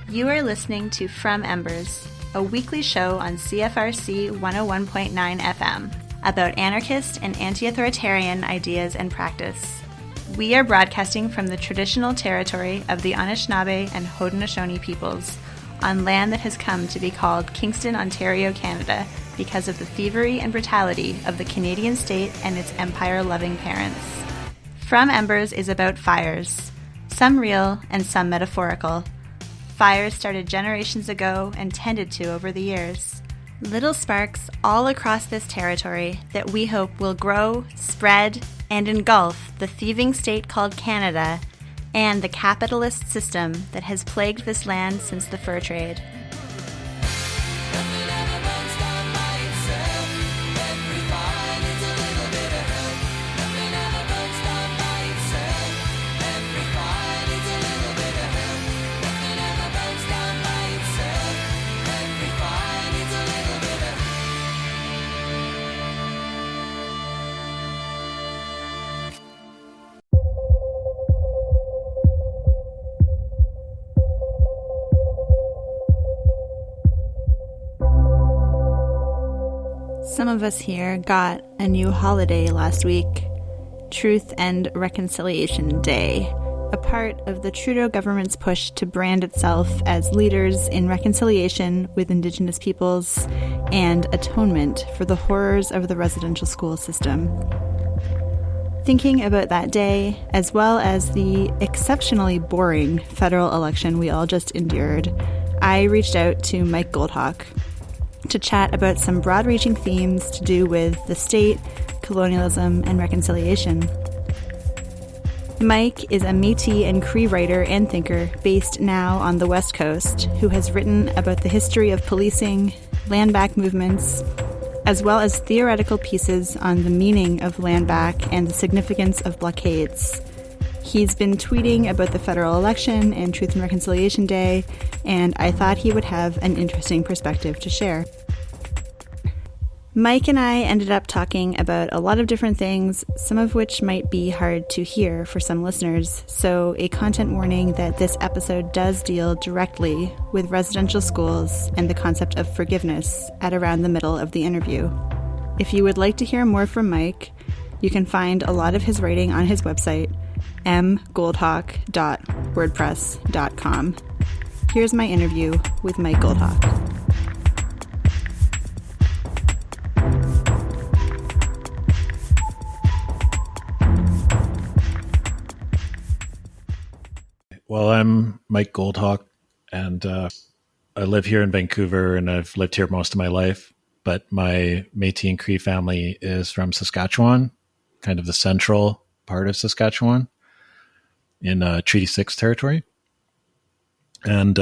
You are listening to From Embers, a weekly show on CFRC 101.9 FM about anarchist and anti-authoritarian ideas and practice. We are broadcasting from the traditional territory of the Anishinaabe and Haudenosaunee peoples on land that has come to be called Kingston, Ontario, Canada, because of the thievery and brutality of the Canadian state and its empire-loving parents. From Embers is about fires, some real and some metaphorical. Fires started generations ago and tended to over the years. Little sparks all across this territory that we hope will grow, spread, and engulf the thieving state called Canada and the capitalist system that has plagued this land since the fur trade. Some of us here got a new holiday last week, Truth and Reconciliation Day, a part of the Trudeau government's push to brand itself as leaders in reconciliation with Indigenous peoples and atonement for the horrors of the residential school system. Thinking about that day, as well as the exceptionally boring federal election we all just endured, I reached out to Mike Gouldhawke to chat about some broad-reaching themes to do with the state, colonialism, and reconciliation. Mike is a Métis and Cree writer and thinker based now on the West Coast who has written about the history of policing, land back movements, as well as theoretical pieces on the meaning of land back and the significance of blockades. He's been tweeting about the federal election and Truth and Reconciliation Day, and I thought he would have an interesting perspective to share. Mike and I ended up talking about a lot of different things, some of which might be hard to hear for some listeners, so a content warning that this episode does deal directly with residential schools and the concept of forgiveness at around the middle of the interview. If you would like to hear more from Mike, you can find a lot of his writing on his website, mgouldhawke.wordpress.com. Here's my interview with Mike Gouldhawke. Well, I'm Mike Gouldhawke, and I live here in Vancouver, and I've lived here most of my life. But my Métis and Cree family is from Saskatchewan, kind of the central part of Saskatchewan, in Treaty 6 territory. And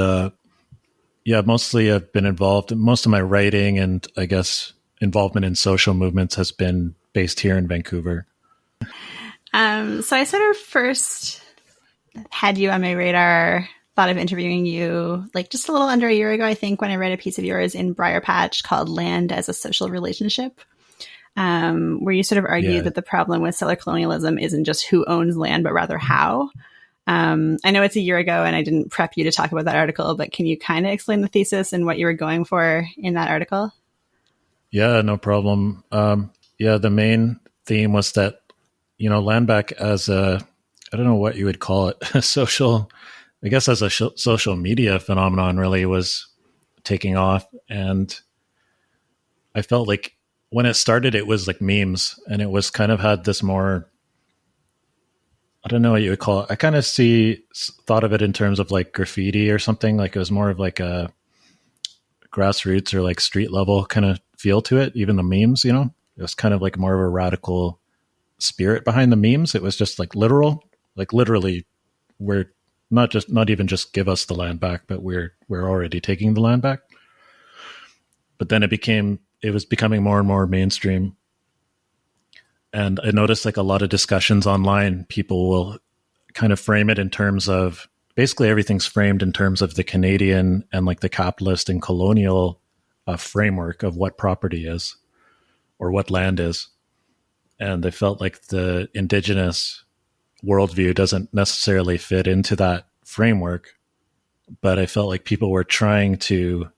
mostly I've been involved. Most of my writing and I guess involvement in social movements has been based here in Vancouver. So I sort of first had you on my radar, thought of interviewing you like just a little under a year ago, I think, when I read a piece of yours in Briar Patch called Land as a Social Relationship, where you sort of argue that the problem with settler colonialism isn't just who owns land, but rather how. I know it's a year ago and I didn't prep you to talk about that article, but can you kind of explain the thesis and what you were going for in that article? Yeah, no problem. The main theme was that, land back as I don't know what you would call it, a social media phenomenon really was taking off. And I felt like when it started, it was like memes, and it was kind of had this more, I don't know what you would call it. I kind of thought of it in terms of like graffiti or something. Like it was more of like a grassroots or like street level kind of feel to it. Even the memes, it was kind of like more of a radical spirit behind the memes. It was just like literally we're not even just give us the land back, but we're already taking the land back. But then it was becoming more and more mainstream. And I noticed like a lot of discussions online, people will kind of frame it in terms of, basically everything's framed in terms of the Canadian and like the capitalist and colonial framework of what property is or what land is. And they felt like the Indigenous worldview doesn't necessarily fit into that framework. but I felt like people were trying to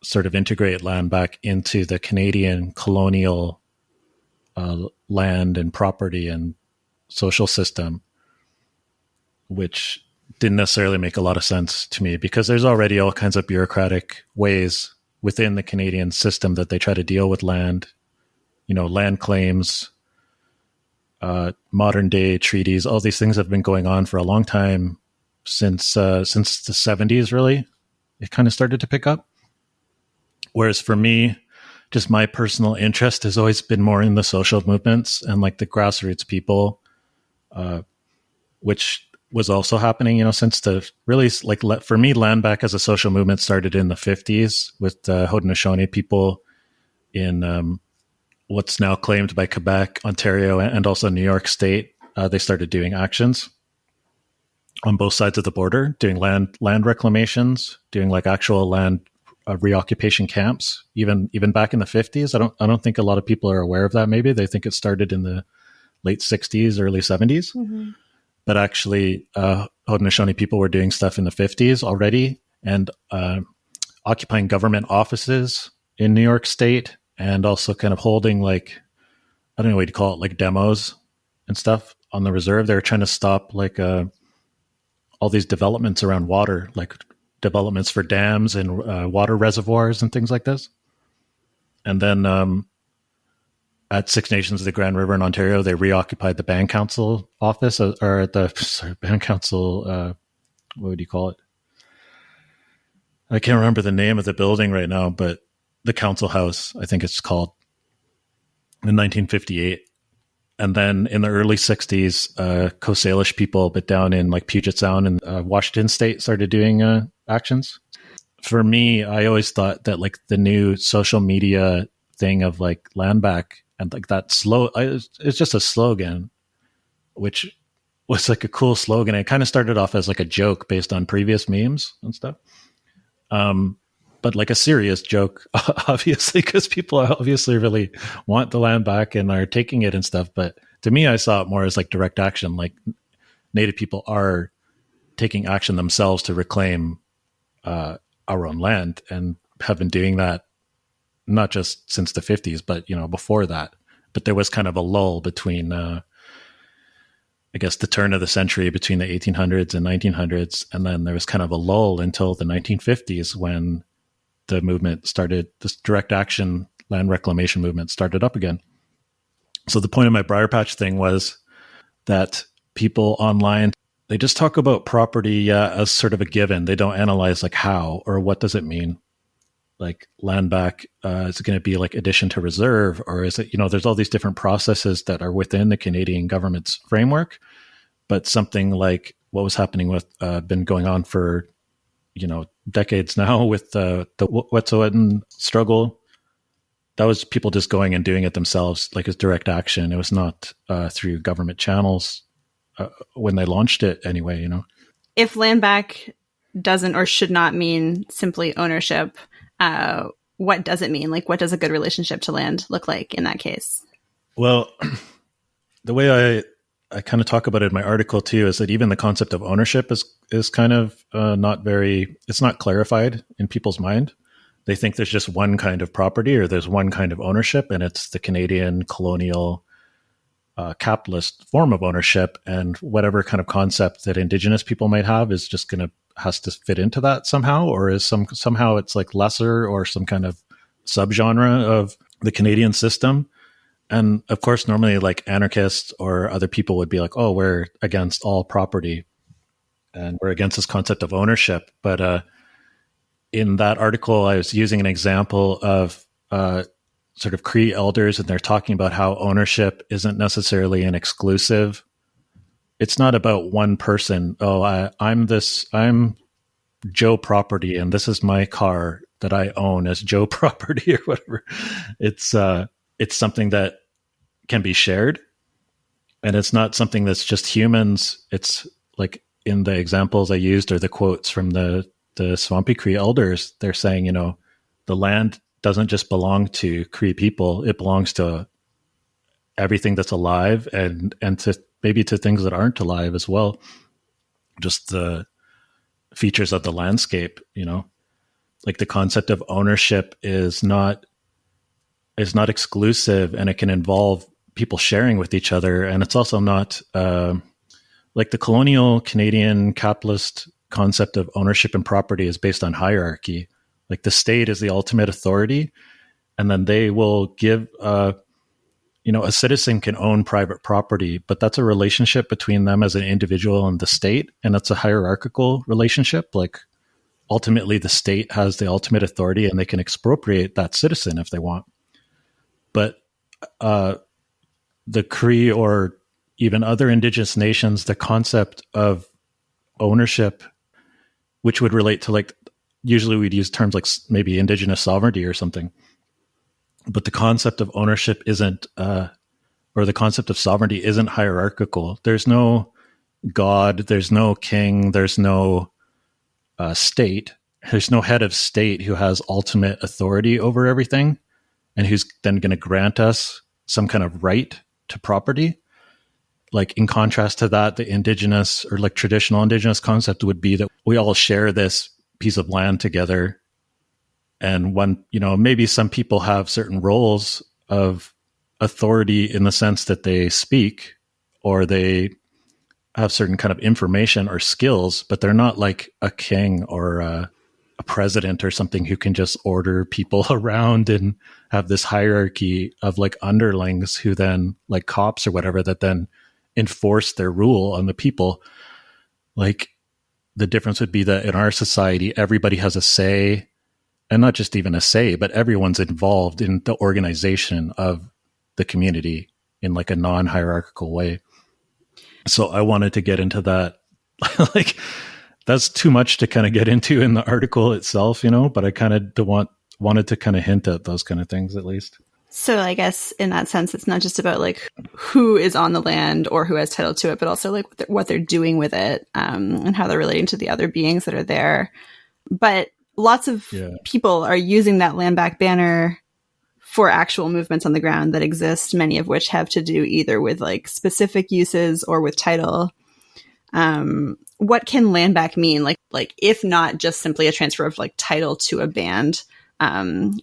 sort of integrate land back into the Canadian colonial land and property and social system, which didn't necessarily make a lot of sense to me because there's already all kinds of bureaucratic ways within the Canadian system that they try to deal with land, land claims, modern day treaties. All these things have been going on for a long time since the 70s, really. It kind of started to pick up. Whereas for me, just my personal interest has always been more in the social movements and like the grassroots people, which was also happening, since the really, like, for me, land back as a social movement started in the 50s with the Haudenosaunee people in what's now claimed by Quebec, Ontario, and also New York State. They started doing actions on both sides of the border, doing land reclamations, doing like actual land reoccupation camps, even back in the 50s. I don't think a lot of people are aware of that. Maybe they think it started in the late 60s, early 70s. Mm-hmm. But actually, Haudenosaunee people were doing stuff in the 50s already and occupying government offices in New York State and also kind of holding like, I don't know what you call it, like demos and stuff on the reserve. They were trying to stop like all these developments around water, like developments for dams and water reservoirs and things like this. And then at Six Nations of the Grand River in Ontario, they reoccupied the Band Council office, or at the Band Council, what would you call it? I can't remember the name of the building right now, but the Council House, I think it's called, in 1958. And then in the early 60s, Coast Salish people, but down in like Puget Sound and Washington State, started doing actions. For me, I always thought that like the new social media thing of like land back and like that it's just a slogan, which was like a cool slogan. It kind of started off as like a joke based on previous memes and stuff. But like a serious joke, obviously, because people obviously really want the land back and are taking it and stuff. But to me, I saw it more as like direct action. Like Native people are taking action themselves to reclaim our own land and have been doing that not just since the 50s, but, before that. But there was kind of a lull between, I guess, the turn of the century between the 1800s and 1900s. And then there was kind of a lull until the 1950s when the movement started, this direct action land reclamation movement started up again. So the point of my Briar Patch thing was that people online, they just talk about property as sort of a given. They don't analyze like how or what does it mean. Like land back, is it going to be like addition to reserve, or is it, there's all these different processes that are within the Canadian government's framework. But something like what was happening with, been going on for, decades now with the Wet'suwet'en struggle, that was people just going and doing it themselves, like as direct action. It was not through government channels when they launched it anyway, If land back doesn't or should not mean simply ownership, what does it mean? Like, what does a good relationship to land look like in that case? Well, the way I kind of talk about it in my article too is that even the concept of ownership is kind of it's not clarified in people's mind. They think there's just one kind of property or there's one kind of ownership, and it's the Canadian colonial capitalist form of ownership, and whatever kind of concept that Indigenous people might have is just has to fit into that somehow, or is somehow it's like lesser or some kind of subgenre of the Canadian system. And of course, normally like anarchists or other people would be like, oh, we're against all property and we're against this concept of ownership. But in that article, I was using an example of sort of Cree elders, and they're talking about how ownership isn't necessarily an exclusive. It's not about one person. Oh, I'm Joe property, and this is my car that I own as Joe property or whatever. It's something that can be shared, and it's not something that's just humans. It's like in the examples I used or the quotes from the Swampy Cree elders, they're saying, the land doesn't just belong to Cree people. It belongs to everything that's alive and to maybe to things that aren't alive as well. Just the features of the landscape, like the concept of ownership is not exclusive, and it can involve people sharing with each other. And it's also not like the colonial Canadian capitalist concept of ownership and property is based on hierarchy. Like the state is the ultimate authority, and then they will give a citizen can own private property, but that's a relationship between them as an individual and the state, and it's a hierarchical relationship. Like ultimately the state has the ultimate authority, and they can expropriate that citizen if they want. But the Cree or even other Indigenous nations, the concept of ownership, which would relate to, like, usually we'd use terms like maybe Indigenous sovereignty or something, but the concept of ownership isn't, or the concept of sovereignty isn't hierarchical. There's no God, there's no king, there's no state, there's no head of state who has ultimate authority over everything and who's then going to grant us some kind of right to property. Like in contrast to that, the Indigenous or like traditional Indigenous concept would be that we all share this piece of land together. And when, maybe some people have certain roles of authority in the sense that they speak or they have certain kind of information or skills, but they're not like a king or a president or something who can just order people around and have this hierarchy of like underlings who then, like cops or whatever, that then enforce their rule on the people. Like the difference would be that in our society, everybody has a say, and not just even a say, but everyone's involved in the organization of the community in like a non-hierarchical way. So I wanted to get into that. Like that's too much to kind of get into in the article itself, but I kind of wanted to kind of hint at those kind of things at least. So I guess in that sense, it's not just about like who is on the land or who has title to it, but also like what they're doing with it, and how they're relating to the other beings that are there. But lots of people are using that land back banner for actual movements on the ground that exist, many of which have to do either with like specific uses or with title. What can land back mean? Like if not just simply a transfer of like title to a band,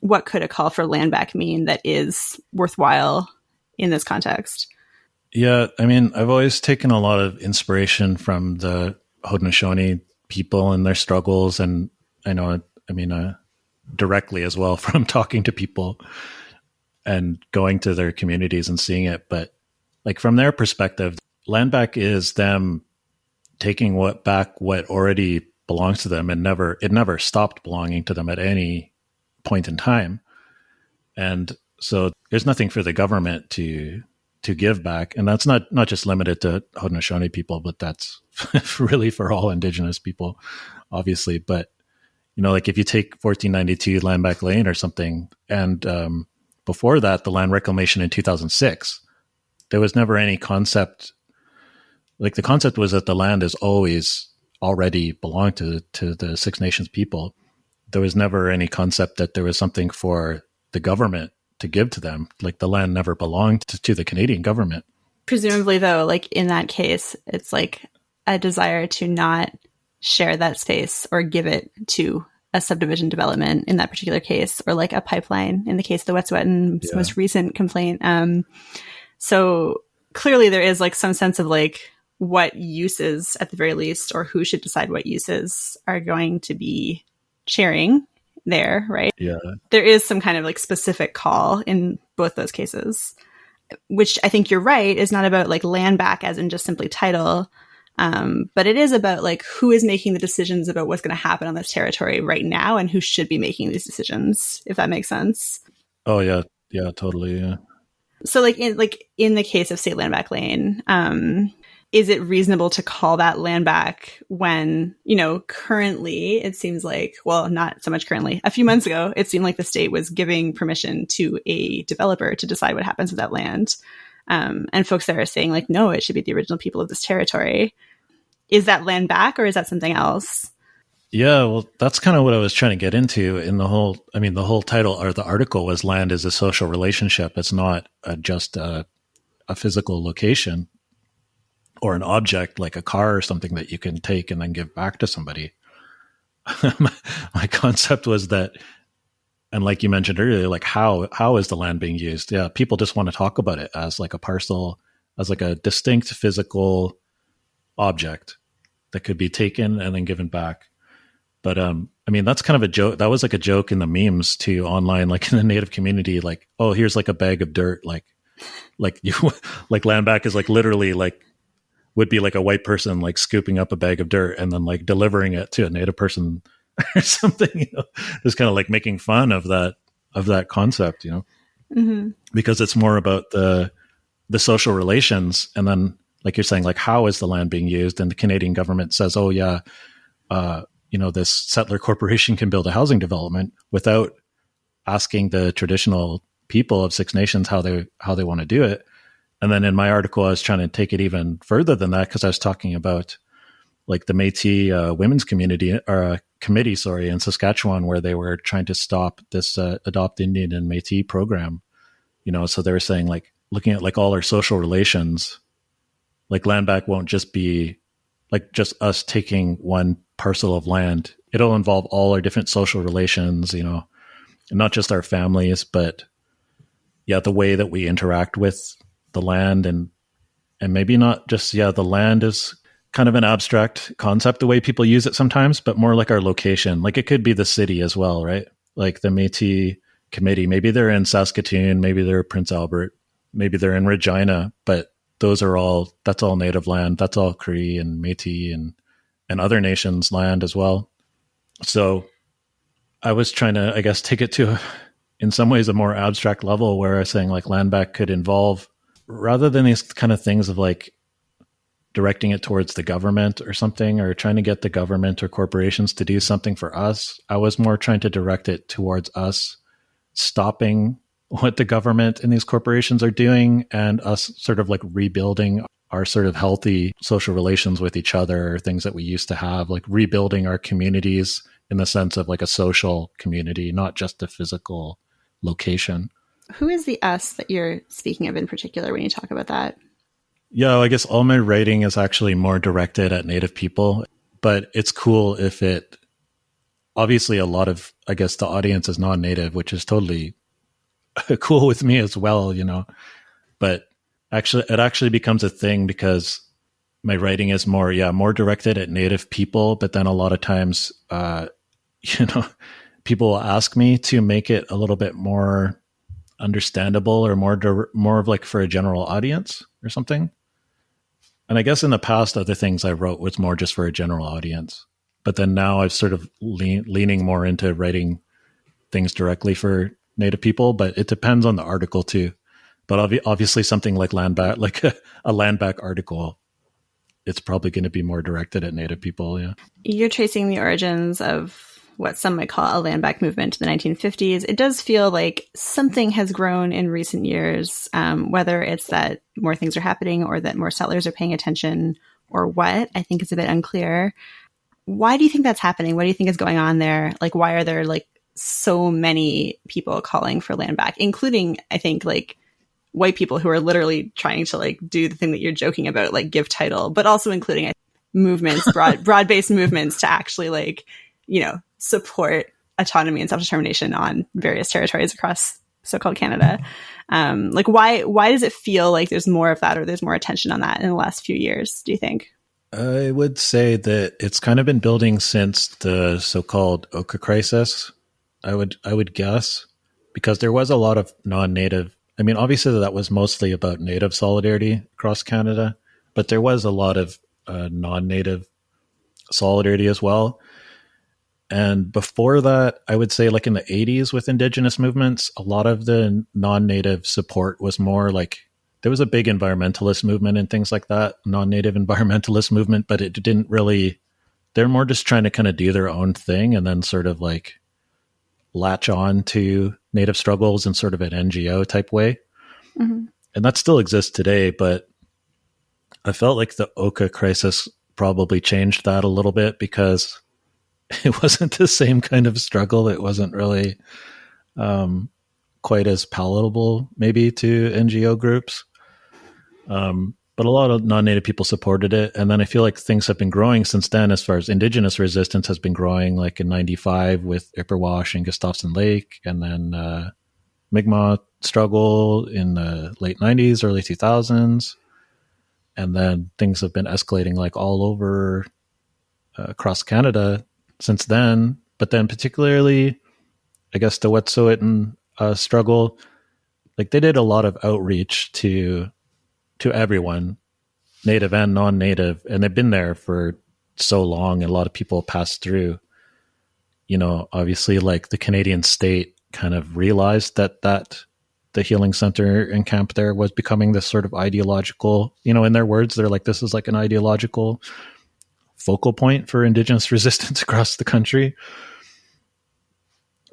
what could a call for land back mean that is worthwhile in this context? Yeah, I mean, I've always taken a lot of inspiration from the Haudenosaunee people and their struggles, and I know, directly as well from talking to people and going to their communities and seeing it. But like from their perspective, land back is them taking what already belongs to them, and it never stopped belonging to them at any point in time. And so there's nothing for the government to give back. And that's not just limited to Haudenosaunee people, but that's really for all Indigenous people, obviously. But, like if you take 1492 Land Back Lane or something, and before that, the land reclamation in 2006, there was never any concept. Like the concept was that the land is always already belonged to the Six Nations people. There was never any concept that there was something for the government to give to them. Like the land never belonged to the Canadian government. Presumably though, like in that case, it's like a desire to not share that space or give it to a subdivision development in that particular case, or like a pipeline in the case of the Wet'suwet'en's most recent complaint. So clearly there is like some sense of like what uses at the very least, or who should decide what uses are going to be sharing there, right? Yeah. There is some kind of like specific call in both those cases, which I think you're right is not about like land back as in just simply title, but it is about like who is making the decisions about what's going to happen on this territory right now and who should be making these decisions, if that makes sense. Oh yeah. Yeah, totally. Yeah. So like in the case of say Land Back Lane, is it reasonable to call that land back when, currently it seems like, well, not so much currently, a few months ago, it seemed like the state was giving permission to a developer to decide what happens with that land. And folks there are saying like, no, it should be the original people of this territory. Is that land back or is that something else? Yeah, well, that's kind of what I was trying to get into in the whole title or the article was land is a social relationship. It's not just a physical location or an object like a car or something that you can take and then give back to somebody. my concept was that, and like you mentioned earlier, like how is the land being used? Yeah, people just want to talk about it as like a parcel, as like a distinct physical object that could be taken and then given back. But I mean, that's kind of a joke. That was like a joke in the memes too online, like in the Native community, like, oh, here's like a bag of dirt, like you, like land back is like literally like would be like a white person like scooping up a bag of dirt and then like delivering it to a Native person or something, you know, just kind of like making fun of that concept, you know, because it's more about the social relations. And then like you're saying, like, how is the land being used? And the Canadian government says, oh yeah, you know, this settler corporation can build a housing development without asking the traditional people of Six Nations how they want to do it. And then in my article, I was trying to take it even further than that, because I was talking about like the Métis women's community or committee, in Saskatchewan, where they were trying to stop this Adopt Indian and Métis program. You know, so they were saying, like, looking at like all our social relations, like land back won't just be like just us taking one parcel of land. It'll involve all our different social relations, you know, and not just our families, but yeah, the way that we interact with the land, and maybe not just, yeah, the land is kind of an abstract concept, the way people use it sometimes, but more like our location. Like it could be the city as well, right? Like the Métis committee, maybe they're in Saskatoon, maybe they're Prince Albert, maybe they're in Regina, but that's all Native land. That's all Cree and Métis and other nations' land as well. So I was trying to, I guess, take it to in some ways a more abstract level, where I was saying like land back could involve, rather than these kind of things of like directing it towards the government or something, or trying to get the government or corporations to do something for us, I was more trying to direct it towards us stopping what the government and these corporations are doing, and us sort of like rebuilding our sort of healthy social relations with each other, things that we used to have, like rebuilding our communities in the sense of like a social community, not just a physical location. Who is the us that you're speaking of in particular when you talk about that? Yeah, I guess all my writing is actually more directed at Native people, but it's cool if it, obviously a lot of, I guess the audience is non-Native, which is totally cool with me as well, you know, but actually it actually becomes a thing because my writing is more directed at Native people. But then a lot of times, you know, people will ask me to make it a little bit more understandable or more of like for a general audience or something. And I guess in the past, other things I wrote was more just for a general audience. But then now I've sort of leaning more into writing things directly for Native people, but it depends on the article too. But obviously something like land back, like a land back article, it's probably going to be more directed at Native people. Yeah. You're tracing the origins of what some might call a land back movement in the 1950s. It does feel like something has grown in recent years, whether it's that more things are happening or that more settlers are paying attention or what, I think is a bit unclear. Why do you think that's happening? What do you think is going on there? Like, why are there like so many people calling for land back, including, I think, like white people who are literally trying to like do the thing that you're joking about, like give title, but also including movements, broad-based movements to actually like, you know, support autonomy and self-determination on various territories across so-called Canada. Like why does it feel like there's more of that, or there's more attention on that in the last few years, do you think? I would say that it's kind of been building since the so-called Oka crisis, I would guess, because there was a lot of non-Native. I mean, obviously that was mostly about Native solidarity across Canada, but there was a lot of non-Native solidarity as well. And before that, I would say like in the 80s with Indigenous movements, a lot of the non-Native support was more like, there was a big environmentalist movement and things like that, non-Native environmentalist movement, but it didn't really, they're more just trying to kind of do their own thing and then sort of like latch on to Native struggles in sort of an NGO type way. Mm-hmm. And that still exists today, but I felt like the Oka crisis probably changed that a little bit, because it wasn't the same kind of struggle. It wasn't really quite as palatable maybe to NGO groups. But but a lot of non-native people supported it. And then I feel like things have been growing since then as far as indigenous resistance has been growing, like in 95 with Ipperwash and Gustafson Lake, and then Mi'kmaq struggle in the late 90s, early 2000s. And then things have been escalating like all over across Canada since then. But then particularly, I guess the Wet'suwet'en struggle, like they did a lot of outreach to everyone, native and non-native, and they've been there for so long, and a lot of people passed through. You know, obviously, like the Canadian state kind of realized that the healing center and camp there was becoming this sort of ideological, you know, in their words, they're like, this is like an ideological focal point for Indigenous resistance across the country.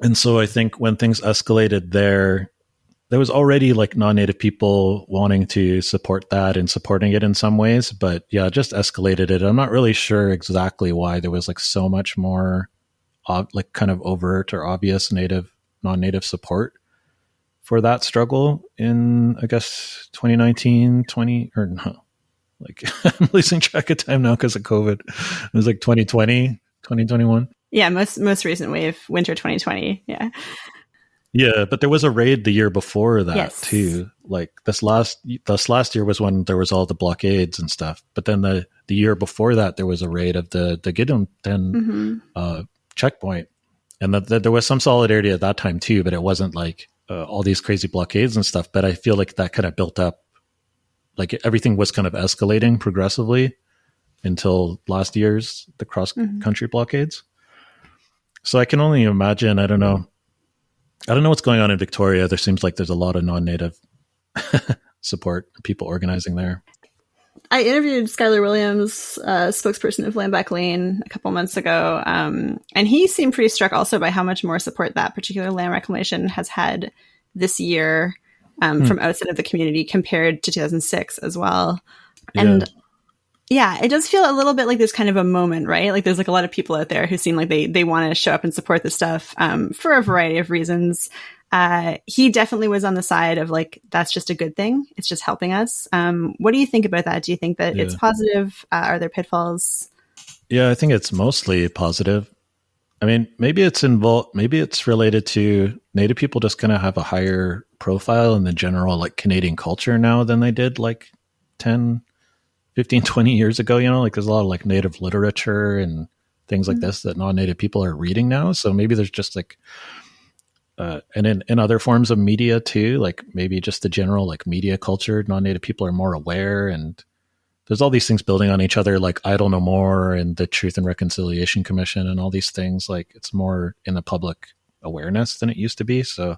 And so I think when things escalated there was already like non-native people wanting to support that and supporting it in some ways, but yeah, it just escalated it. I'm not really sure exactly why there was like so much more like kind of overt or obvious non-native support for that struggle in, I guess, 2019, or no, like I'm losing track of time now because of COVID. It was like 2020, 2021. Yeah, most recent wave, winter 2020. Yeah. Yeah, but there was a raid the year before that too. Like this last year was when there was all the blockades and stuff. But then the year before that, there was a raid of the Gidimt'en checkpoint, and that there was some solidarity at that time too. But it wasn't like all these crazy blockades and stuff. But I feel like that kind of built up. Like everything was kind of escalating progressively until last year's the cross country blockades. So I can only imagine. I don't know what's going on in Victoria. There seems like there's a lot of non-native support, people organizing there. I interviewed Skylar Williams, spokesperson of Land Back Lane, a couple months ago, and he seemed pretty struck also by how much more support that particular land reclamation has had this year from outside of the community compared to 2006 as well. And yeah, it does feel a little bit like there's kind of a moment, right? Like there's like a lot of people out there who seem like they want to show up and support this stuff for a variety of reasons. He definitely was on the side of like, that's just a good thing. It's just helping us. What do you think about that? Do you think that it's positive? Are there pitfalls? Yeah, I think it's mostly positive. I mean, maybe it's related to Native people just kind of have a higher profile in the general like Canadian culture now than they did like 10, 15, 20 years ago, you know, like there's a lot of like Native literature and things like this that non-Native people are reading now. So maybe there's just like, and in other forms of media too, like maybe just the general like media culture, non-Native people are more aware, and there's all these things building on each other, like Idle No More and the Truth and Reconciliation Commission and all these things. Like it's more in the public awareness than it used to be. So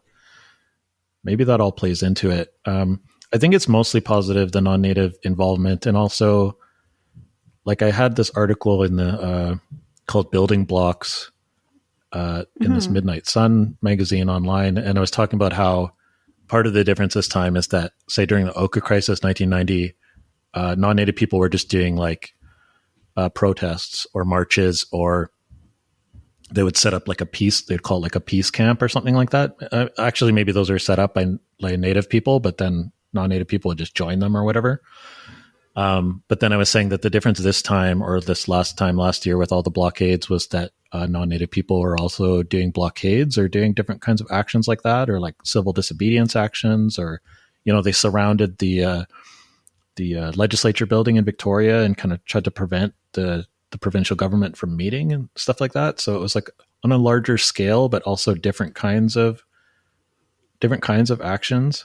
maybe that all plays into it. I think it's mostly positive, the non-native involvement. And also, like I had this article in the called Building Blocks in this Midnight Sun magazine online. And I was talking about how part of the difference this time is that, say, during the Oka crisis, 1990, non-native people were just doing like protests or marches, or they would set up like they'd call it like a peace camp or something like that. Actually, maybe those are set up by like native people, but then non-native people would just join them or whatever. But then I was saying that the difference this time or this last year with all the blockades was that non-native people were also doing blockades or doing different kinds of actions like that, or like civil disobedience actions, or, you know, they surrounded the legislature building in Victoria and kind of tried to prevent the provincial government from meeting and stuff like that. So it was like on a larger scale, but also different kinds of actions.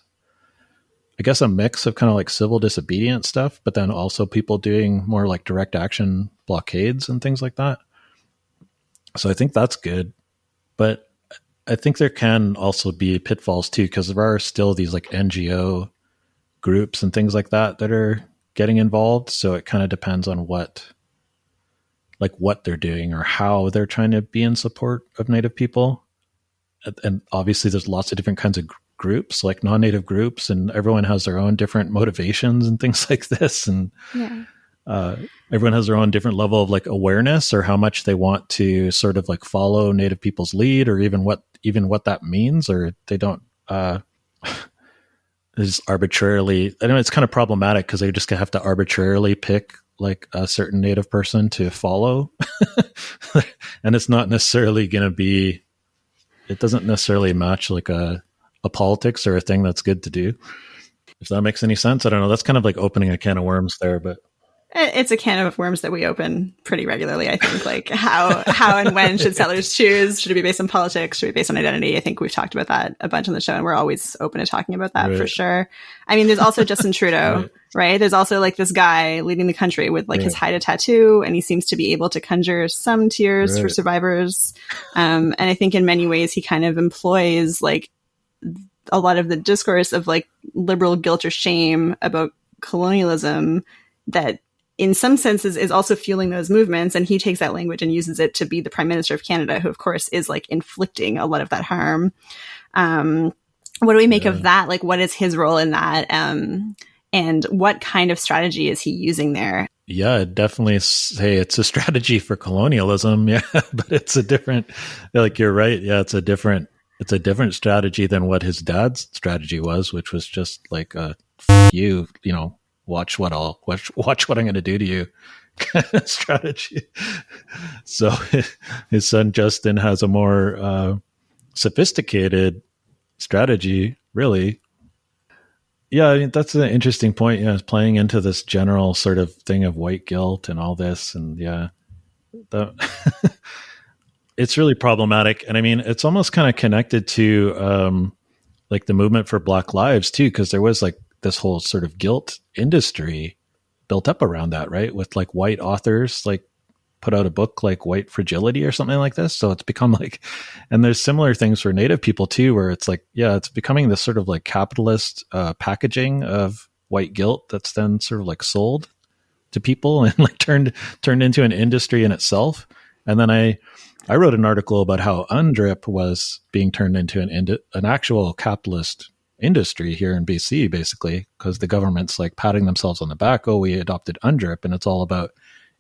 I guess a mix of kind of like civil disobedience stuff, but then also people doing more like direct action blockades and things like that. So I think that's good. But I think there can also be pitfalls too, because there are still these like NGO groups and things like that are getting involved. So it kind of depends on what they're doing or how they're trying to be in support of Native people. And obviously there's lots of different kinds of groups, like non-native groups, and everyone has their own different motivations and things like this. And everyone has their own different level of like awareness or how much they want to sort of like follow Native people's lead, or even what that means, or they don't, is arbitrarily, I know it's kind of problematic because they just have to arbitrarily pick like a certain Native person to follow. And it's not necessarily going to be, it doesn't necessarily match like a politics or a thing that's good to do. If that makes any sense. I don't know. That's kind of like opening a can of worms there, but it's a can of worms that we open pretty regularly, I think. Like how and when should settlers choose? Should it be based on politics? Should it be based on identity? I think we've talked about that a bunch on the show, and we're always open to talking about that for sure. I mean, there's also Justin Trudeau, right? There's also like this guy leading the country with like his Haida tattoo, and he seems to be able to conjure some tears for survivors. And I think in many ways he kind of employs like a lot of the discourse of like liberal guilt or shame about colonialism that in some senses is also fueling those movements. And he takes that language and uses it to be the Prime Minister of Canada, who of course is like inflicting a lot of that harm. What do we make of that? Like, what is his role in that? And what kind of strategy is he using there? Yeah, I'd definitely say it's a strategy for colonialism. Yeah, but it's a different, like you're right. Yeah, it's a different strategy than what his dad's strategy was, which was just like you know, watch what I'm going to do to you kind of strategy. So his son Justin has a more sophisticated strategy, really. Yeah, I mean, that's an interesting point. Yeah, it's playing into this general sort of thing of white guilt and all this, and it's really problematic. And I mean, it's almost kind of connected to like the movement for Black Lives too, because there was like this whole sort of guilt industry built up around that, right? With like white authors like put out a book like White Fragility or something like this. So it's become like, and there's similar things for Native people too, where it's like, yeah, it's becoming this sort of like capitalist packaging of white guilt that's then sort of like sold to people and like turned into an industry in itself. And then I wrote an article about how UNDRIP was being turned into an actual capitalist industry here in BC, basically, because the government's like patting themselves on the back. Oh, we adopted UNDRIP and it's all about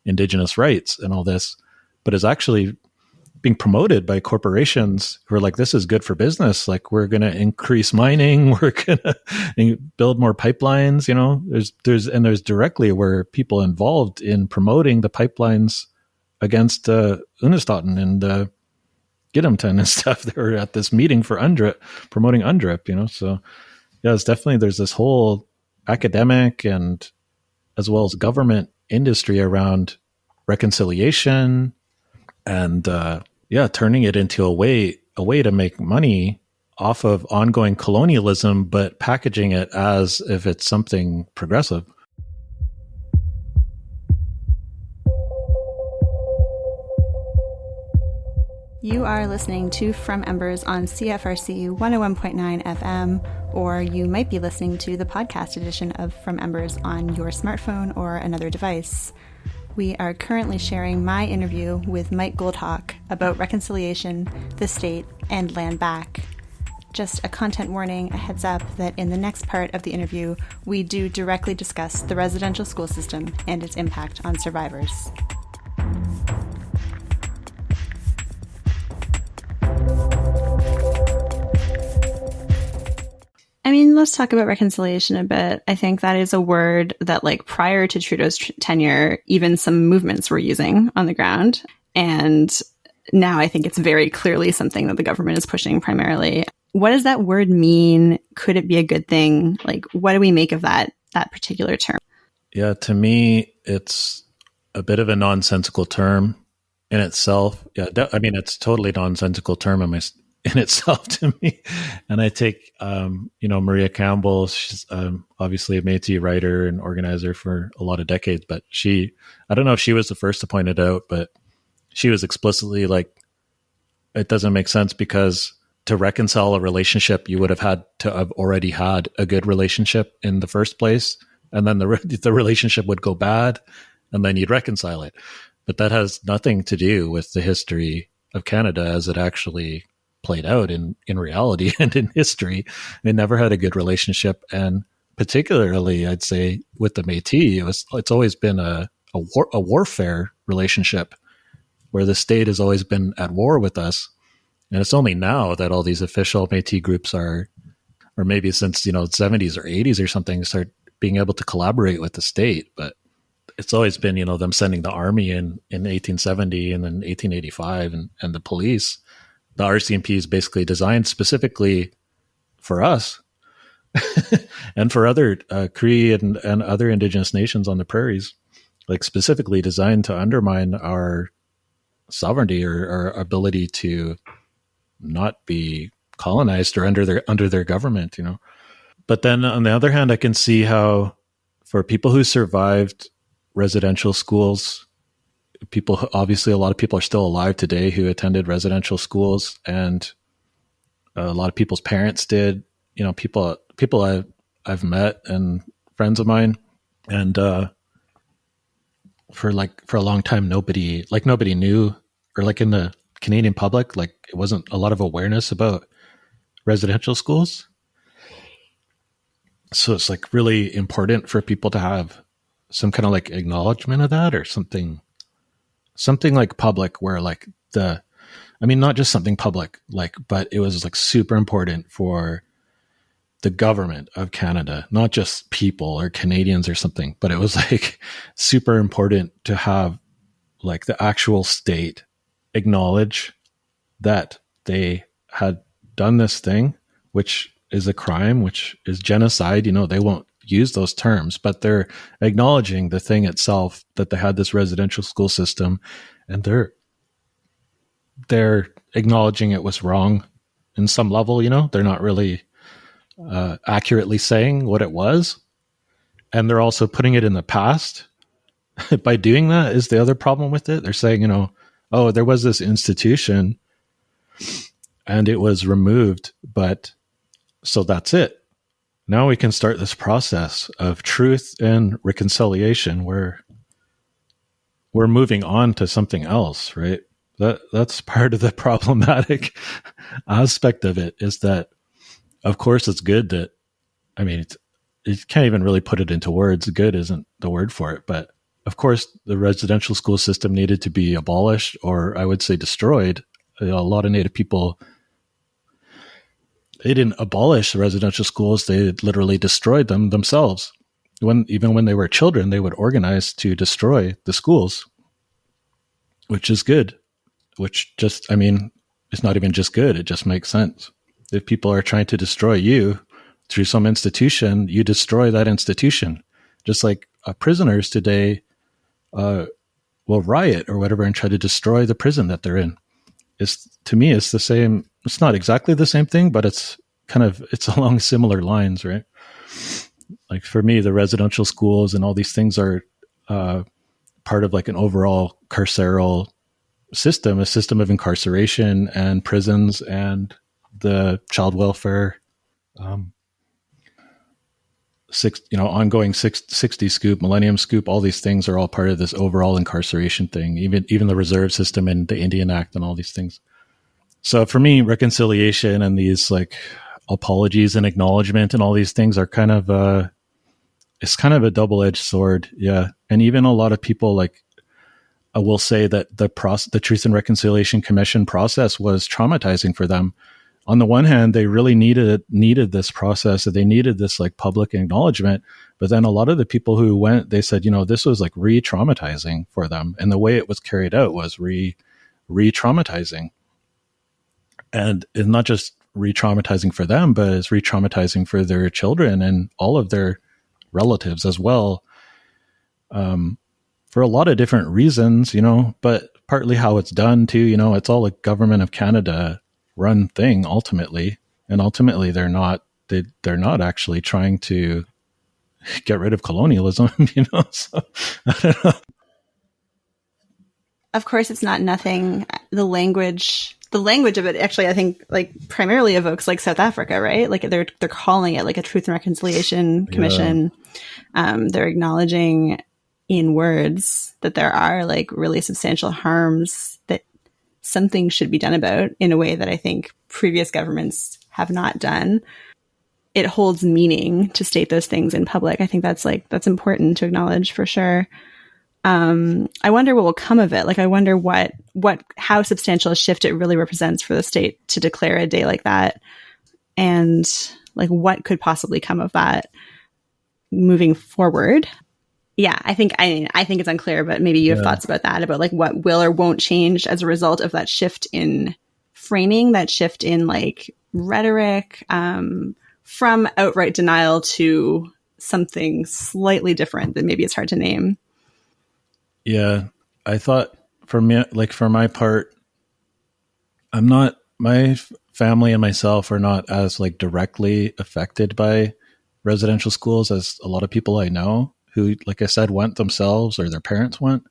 Indigenous rights and all this, but it's actually being promoted by corporations who are like, this is good for business. Like, we're going to increase mining. We're going to build more pipelines. You know, there's directly where people involved in promoting the pipelines against Unistaten and Gidimt'en and stuff. They were at this meeting for UNDRIP, promoting UNDRIP, you know? So yeah, it's definitely, there's this whole academic and as well as government industry around reconciliation and turning it into a way to make money off of ongoing colonialism, but packaging it as if it's something progressive. You are listening to From Embers on CFRC 101.9 FM, or you might be listening to the podcast edition of From Embers on your smartphone or another device. We are currently sharing my interview with Mike Gouldhawke about reconciliation, the state, and land back. Just a content warning, a heads up that in the next part of the interview, we do directly discuss the residential school system and its impact on survivors. I mean, let's talk about reconciliation a bit. I think that is a word that, like, prior to Trudeau's tenure, even some movements were using on the ground. And now I think it's very clearly something that the government is pushing primarily. What does that word mean? Could it be a good thing? Like, what do we make of that particular term? Yeah, to me, it's a bit of a nonsensical term in itself. Yeah, I mean, it's totally nonsensical term in itself to me. And I take, Maria Campbell, she's obviously a Métis writer and organizer for a lot of decades, but I don't know if she was the first to point it out, but she was explicitly like, it doesn't make sense because to reconcile a relationship, you would have had to have already had a good relationship in the first place. And then the relationship would go bad and then you'd reconcile it. But that has nothing to do with the history of Canada as it actually played out in reality and in history. They never had a good relationship. And particularly, I'd say with the Métis, it's always been a warfare relationship where the state has always been at war with us. And it's only now that all these official Métis groups are or maybe since, the 70s or 80s or something, start being able to collaborate with the state. But it's always been, them sending the army in 1870 and then 1885 and the police. The RCMP is basically designed specifically for us and for other Cree and other indigenous nations on the prairies, like specifically designed to undermine our sovereignty or our ability to not be colonized or under their government, But then on the other hand, I can see how for people who survived residential schools, obviously a lot of people are still alive today who attended residential schools, and a lot of people's parents did, people I've met and friends of mine. And for a long time, nobody knew, or like in the Canadian public, like it wasn't a lot of awareness about residential schools. So it's like really important for people to have some kind of like acknowledgement of that, or something like public, where like not just something public, but it was like super important for the government of Canada, not just people or Canadians or something, but it was like super important to have like the actual state acknowledge that they had done this thing, which is a crime, which is genocide. They won't use those terms, but they're acknowledging the thing itself, that they had this residential school system, and they're acknowledging it was wrong in some level. They're not really accurately saying what it was, and they're also putting it in the past. By doing that is the other problem with it. They're saying, oh, there was this institution and it was removed, but so that's it. Now we can start this process of truth and reconciliation where we're moving on to something else, right? That's part of the problematic aspect of it, is that, of course, it's good that, you can't even really put it into words. Good isn't the word for it, but of course, the residential school system needed to be abolished, or I would say destroyed. A lot of Native people, they didn't abolish the residential schools. They literally destroyed them themselves. Even when they were children, they would organize to destroy the schools, which is good, which just, it's not even just good. It just makes sense. If people are trying to destroy you through some institution, you destroy that institution. Just like prisoners today will riot or whatever and try to destroy the prison that they're in. To me, it's the same. It's not exactly the same thing, but it's along similar lines, right? Like for me, the residential schools and all these things are part of like an overall carceral system, a system of incarceration and prisons and the child welfare, ongoing 60 scoop, millennium scoop, all these things are all part of this overall incarceration thing, even the reserve system and the Indian Act and all these things. So for me, reconciliation and these like apologies and acknowledgement and all these things are kind of it's kind of a double-edged sword. Yeah. And even a lot of people like will say that the Truth and Reconciliation Commission process was traumatizing for them. On the one hand, they really needed this process, and they needed this like public acknowledgement. But then a lot of the people who went, they said, this was like re-traumatizing for them. And the way it was carried out was re-traumatizing. And it's not just re-traumatizing for them, but it's re-traumatizing for their children and all of their relatives as well. For a lot of different reasons, but partly how it's done too, it's all a government of Canada run thing ultimately. And ultimately they're not actually trying to get rid of colonialism, so I don't know. Of course, it's not nothing. The language of it actually, I think, like primarily evokes like South Africa, right? Like they're calling it like a Truth and Reconciliation Commission. Yeah. They're acknowledging in words that there are like really substantial harms that something should be done about in a way that I think previous governments have not done. It holds meaning to state those things in public. I think that's important to acknowledge for sure. I wonder what will come of it. Like, I wonder how substantial a shift it really represents for the state to declare a day like that. And Like, what could possibly come of that moving forward? Yeah, I think it's unclear, but maybe you have thoughts about that, about like what will or won't change as a result of that shift in framing, that shift in like rhetoric, from outright denial to something slightly different that maybe it's hard to name. Yeah, I thought for me, like for my part, my family and myself are not as like directly affected by residential schools as a lot of people I know who, like I said, went themselves or their parents went.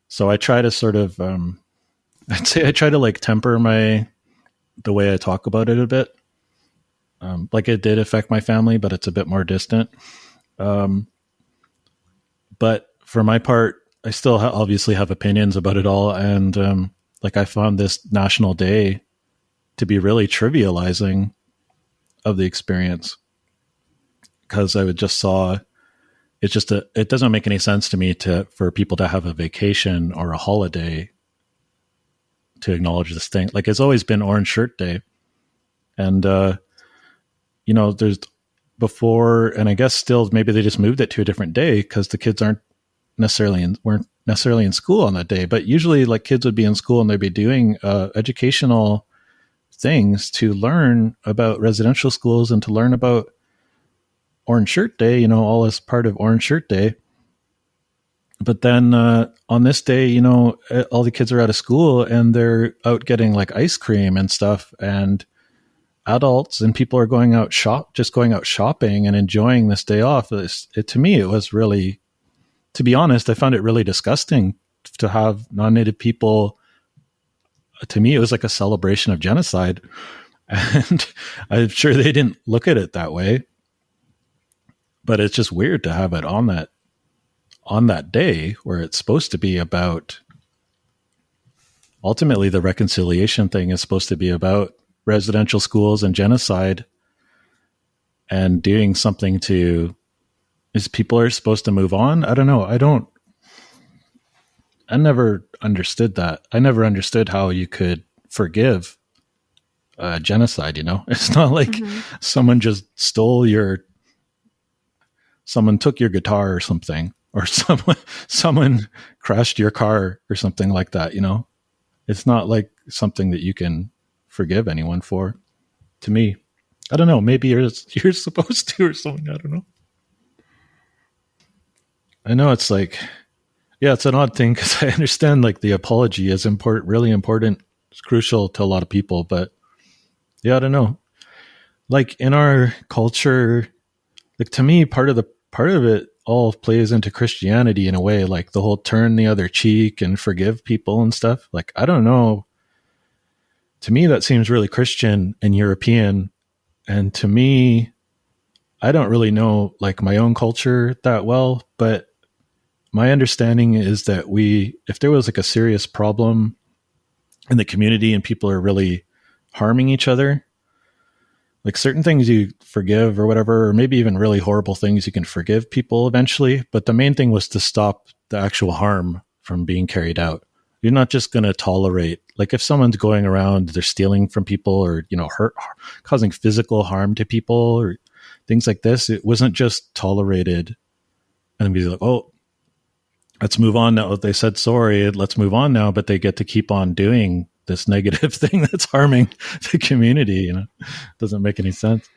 So I try to sort of, I'd say I try to like temper the way I talk about it a bit. Like it did affect my family, but it's a bit more distant. But for my part, I still obviously have opinions about it all. And like I found this national day to be really trivializing of the experience, because I would just saw it doesn't make any sense to me for people to have a vacation or a holiday to acknowledge this thing. Like it's always been Orange Shirt Day. And, there's before, and I guess still maybe they just moved it to a different day because the kids weren't necessarily in school on that day. But usually like kids would be in school and they'd be doing educational things to learn about residential schools and to learn about Orange Shirt Day, all as part of Orange Shirt Day. But then on this day, all the kids are out of school and they're out getting like ice cream and stuff, and adults and people are going out shopping and enjoying this day off. To me, it was really, to be honest, I found it really disgusting to have non-Native people. To me, it was like a celebration of genocide. And I'm sure they didn't look at it that way. But it's just weird to have it on that day where it's supposed to be about, ultimately the reconciliation thing is supposed to be about residential schools and genocide, and doing something is people are supposed to move on. I don't know. I never understood that. I never understood how you could forgive genocide. It's not like someone just someone took your guitar or something, or someone crashed your car or something like that. It's not like something that you can forgive anyone for. To me, I don't know. Maybe you're supposed to or something. I don't know. I know it's like, yeah, it's an odd thing because I understand like the apology is really important. It's crucial to a lot of people, but yeah, I don't know. Like in our culture, like to me, part of it all plays into Christianity in a way, like the whole turn the other cheek and forgive people and stuff. Like, I don't know. To me, that seems really Christian and European. And to me, I don't really know like my own culture that well, but my understanding is that if there was like a serious problem in the community and people are really harming each other, like certain things you forgive or whatever, or maybe even really horrible things you can forgive people eventually. But the main thing was to stop the actual harm from being carried out. You're not just going to tolerate, like if someone's going around, they're stealing from people or, causing physical harm to people or things like this. It wasn't just tolerated and be like, oh, let's move on now. They said sorry, let's move on now, but they get to keep on doing this negative thing that's harming the community. Doesn't make any sense.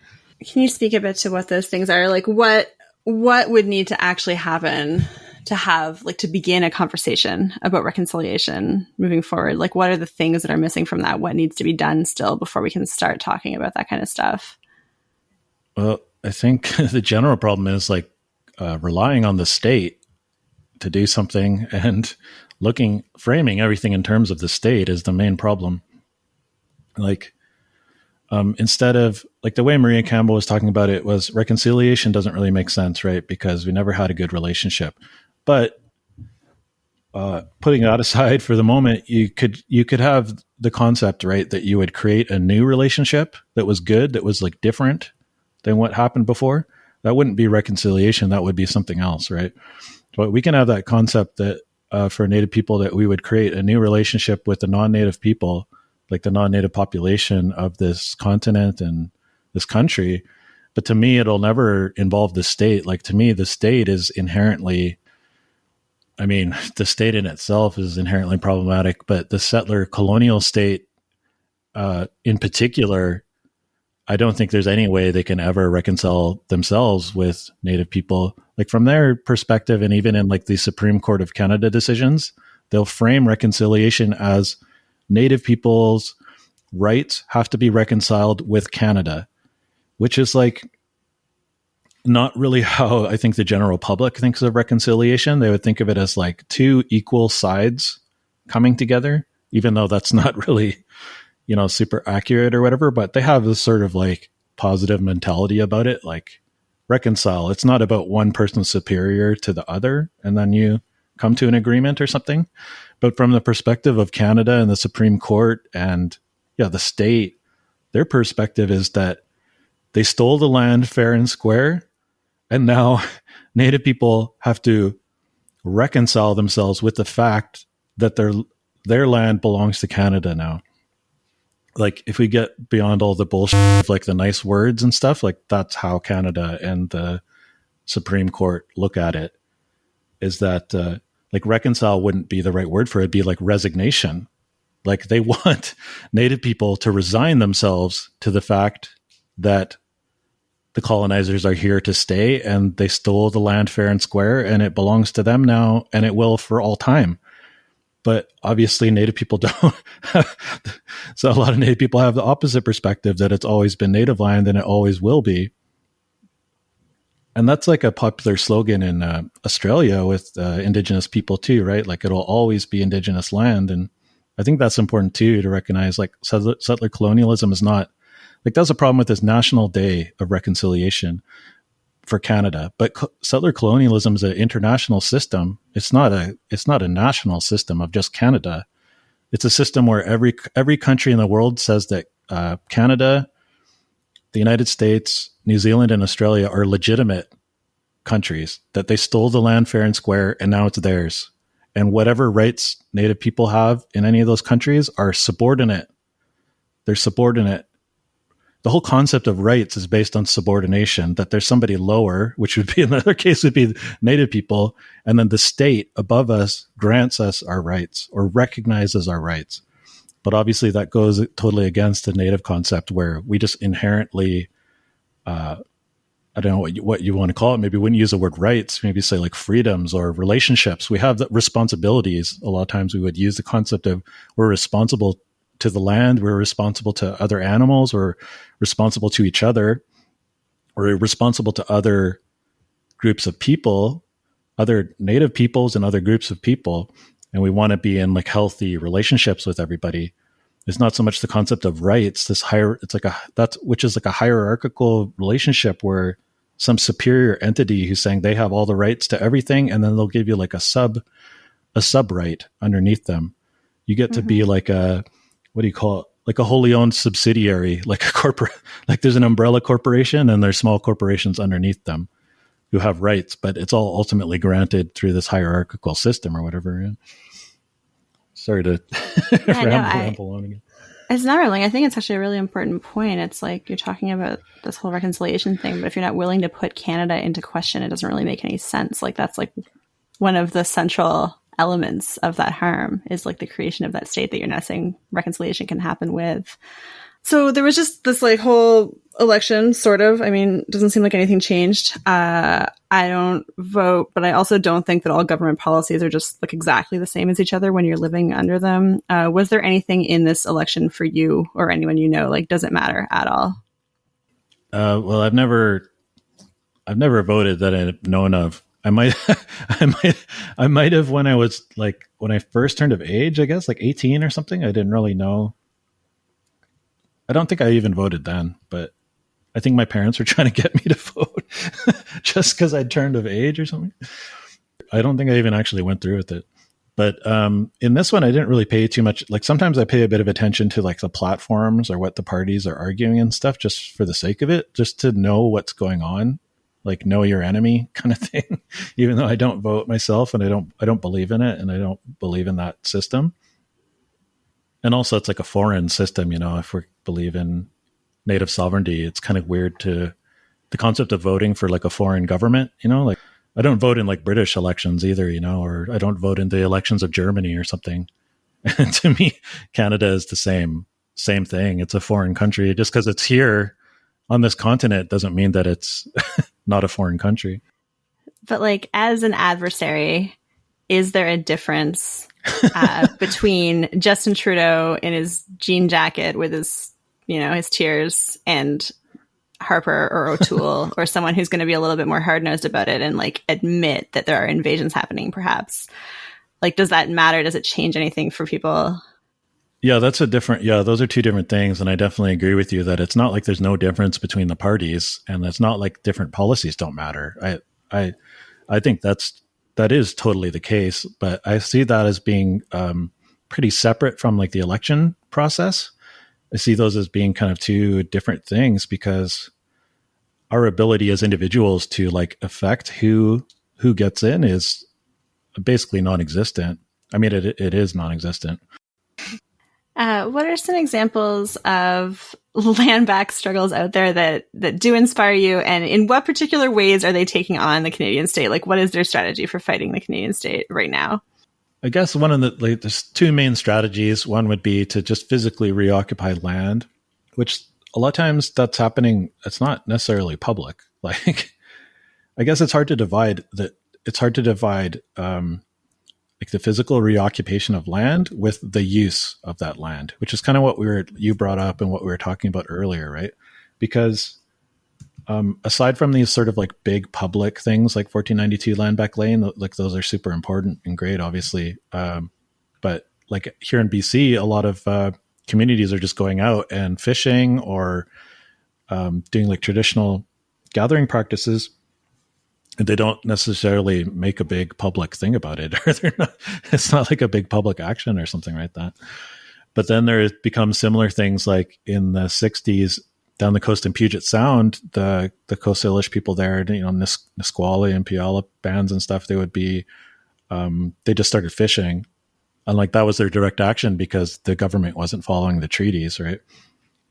Can you speak a bit to what those things are? Like what would need to actually happen to begin a conversation about reconciliation moving forward? Like what are the things that are missing from that? What needs to be done still before we can start talking about that kind of stuff? Well, I think the general problem is like relying on the state to do something, and framing everything in terms of the state is the main problem. Like, instead of like the way Maria Campbell was talking about it was reconciliation doesn't really make sense, right? Because we never had a good relationship. But putting that aside for the moment, you could have the concept, right, that you would create a new relationship that was good, that was like different than what happened before. That wouldn't be reconciliation. That would be something else, right? But we can have that concept that for Native people, that we would create a new relationship with the non-Native people, like the non-Native population of this continent and this country, But to me, it'll never involve the state. Like, to me, the state is inherently, I mean, the state in itself is inherently problematic, but the settler colonial state in particular, I don't think there's any way they can ever reconcile themselves with Native people. Like, from their perspective, and even in like the Supreme Court of Canada decisions, they'll frame reconciliation as Native people's rights have to be reconciled with Canada, which is like not really how I think the general public thinks of reconciliation. They would think of it as like two equal sides coming together, even though that's not really, you know, super accurate or whatever, but they have this sort of like positive mentality about it, like reconcile. It's not about one person superior to the other, and then you come to an agreement or something. But from the perspective of Canada and the Supreme Court and the state, their perspective is that they stole the land fair and square, and now Native people have to reconcile themselves with the fact that their land belongs to Canada now. Like, if we get beyond all the bullshit of like the nice words and stuff, like that's how Canada and the Supreme Court look at it, is that like reconcile wouldn't be the right word for it. It'd be like resignation. Like, they want Native people to resign themselves to the fact that the colonizers are here to stay, and they stole the land fair and square, and it belongs to them now, and it will for all time. But obviously Native people don't. So a lot of Native people have the opposite perspective, that it's always been Native land and it always will be. And that's like a popular slogan in Australia with Indigenous people too, right? Like, it'll always be Indigenous land. And I think that's important too, to recognize like settler colonialism is not, like, that's a problem with this National Day of Reconciliation for Canada. But settler colonialism is an international system. It's not a national system of just Canada. It's a system where every country in the world says that Canada, the United States, New Zealand, and Australia are legitimate countries, that they stole the land fair and square, and now it's theirs. And whatever rights Native people have in any of those countries are subordinate. They're subordinate. The whole concept of rights is based on subordination, that there's somebody lower, which would be, in another case, would be Native people, and then the state above us grants us our rights or recognizes our rights. But obviously that goes totally against the Native concept, where we just inherently, I don't know what you want to call it. Maybe we wouldn't use the word rights, maybe say like freedoms or relationships. We have the responsibilities. A lot of times we would use the concept of we're responsible to the land, we're responsible to other animals, or responsible to each other, or responsible to other groups of people, other Native peoples and other groups of people. And we want to be in like healthy relationships with everybody. It's not so much the concept of rights, which is like a hierarchical relationship where some superior entity who's saying they have all the rights to everything, and then they'll give you like a sub right underneath them. You get to be like a, what do you call it? Like a wholly owned subsidiary, like a corporate, like there's an umbrella corporation and there's small corporations underneath them who have rights, but it's all ultimately granted through this hierarchical system or whatever. Yeah. Sorry to ramble on again. It's not really. I think it's actually a really important point. It's like you're talking about this whole reconciliation thing, but if you're not willing to put Canada into question, it doesn't really make any sense. Like, that's like one of the central elements of that harm, is like the creation of that state that you're not saying reconciliation can happen with. So there was just this like whole election, sort of. I mean, it doesn't seem like anything changed. I don't vote, but I also don't think that all government policies are just like exactly the same as each other when you're living under them. Was there anything in this election for you or anyone you know? Like, does it matter at all? Well, I've never voted that I've known of. I might have when I was like, when I first turned of age, I guess like 18 or something. I didn't really know. I don't think I even voted then, but I think my parents were trying to get me to vote just because I turned of age or something. I don't think I even actually went through with it. But in this one, I didn't really pay too much. Like, sometimes I pay a bit of attention to like the platforms or what the parties are arguing and stuff, just for the sake of it, just to know what's going on. Like, know your enemy kind of thing, even though I don't vote myself and I don't believe in it, and I don't believe in that system. And also it's like a foreign system, you know, if we believe in native sovereignty, it's kind of weird to the concept of voting for like a foreign government, like I don't vote in like British elections either, or I don't vote in the elections of Germany or something. And to me, Canada is the same thing. It's a foreign country. Just because it's here on this continent doesn't mean that it's not a foreign country. But like, as an adversary, is there a difference between Justin Trudeau in his jean jacket with his, his tears, and Harper or O'Toole or someone who's going to be a little bit more hard-nosed about it and like admit that there are invasions happening, perhaps? Like, does that matter? Does it change anything for people? Yeah, those are two different things. And I definitely agree with you that it's not like there's no difference between the parties, and it's not like different policies don't matter. I think that is totally the case, but I see that as being pretty separate from like the election process. I see those as being kind of two different things, because our ability as individuals to like affect who gets in is basically non-existent. I mean, it is non-existent. What are some examples of land back struggles out there that do inspire you, and in what particular ways are they taking on the Canadian state? Like, what is their strategy for fighting the Canadian state right now? I guess one of there's two main strategies. One would be to just physically reoccupy land, which a lot of times that's happening. It's not necessarily public. Like, I guess it's hard to divide that. It's hard to divide like the physical reoccupation of land with the use of that land, which is kind of what you brought up and what we were talking about earlier, right? Because aside from these sort of like big public things like 1492 land back lane, like those are super important and great, obviously. But like here in BC, a lot of communities are just going out and fishing or doing like traditional gathering practices. And they don't necessarily make a big public thing about it, or it's not like a big public action or something like that. But then there become similar things like in the 60s down the coast in Puget Sound, the Coast Salish people there, Nisqually and Puyallup bands and stuff, they would be, they just started fishing. And like that was their direct action because the government wasn't following the treaties, right?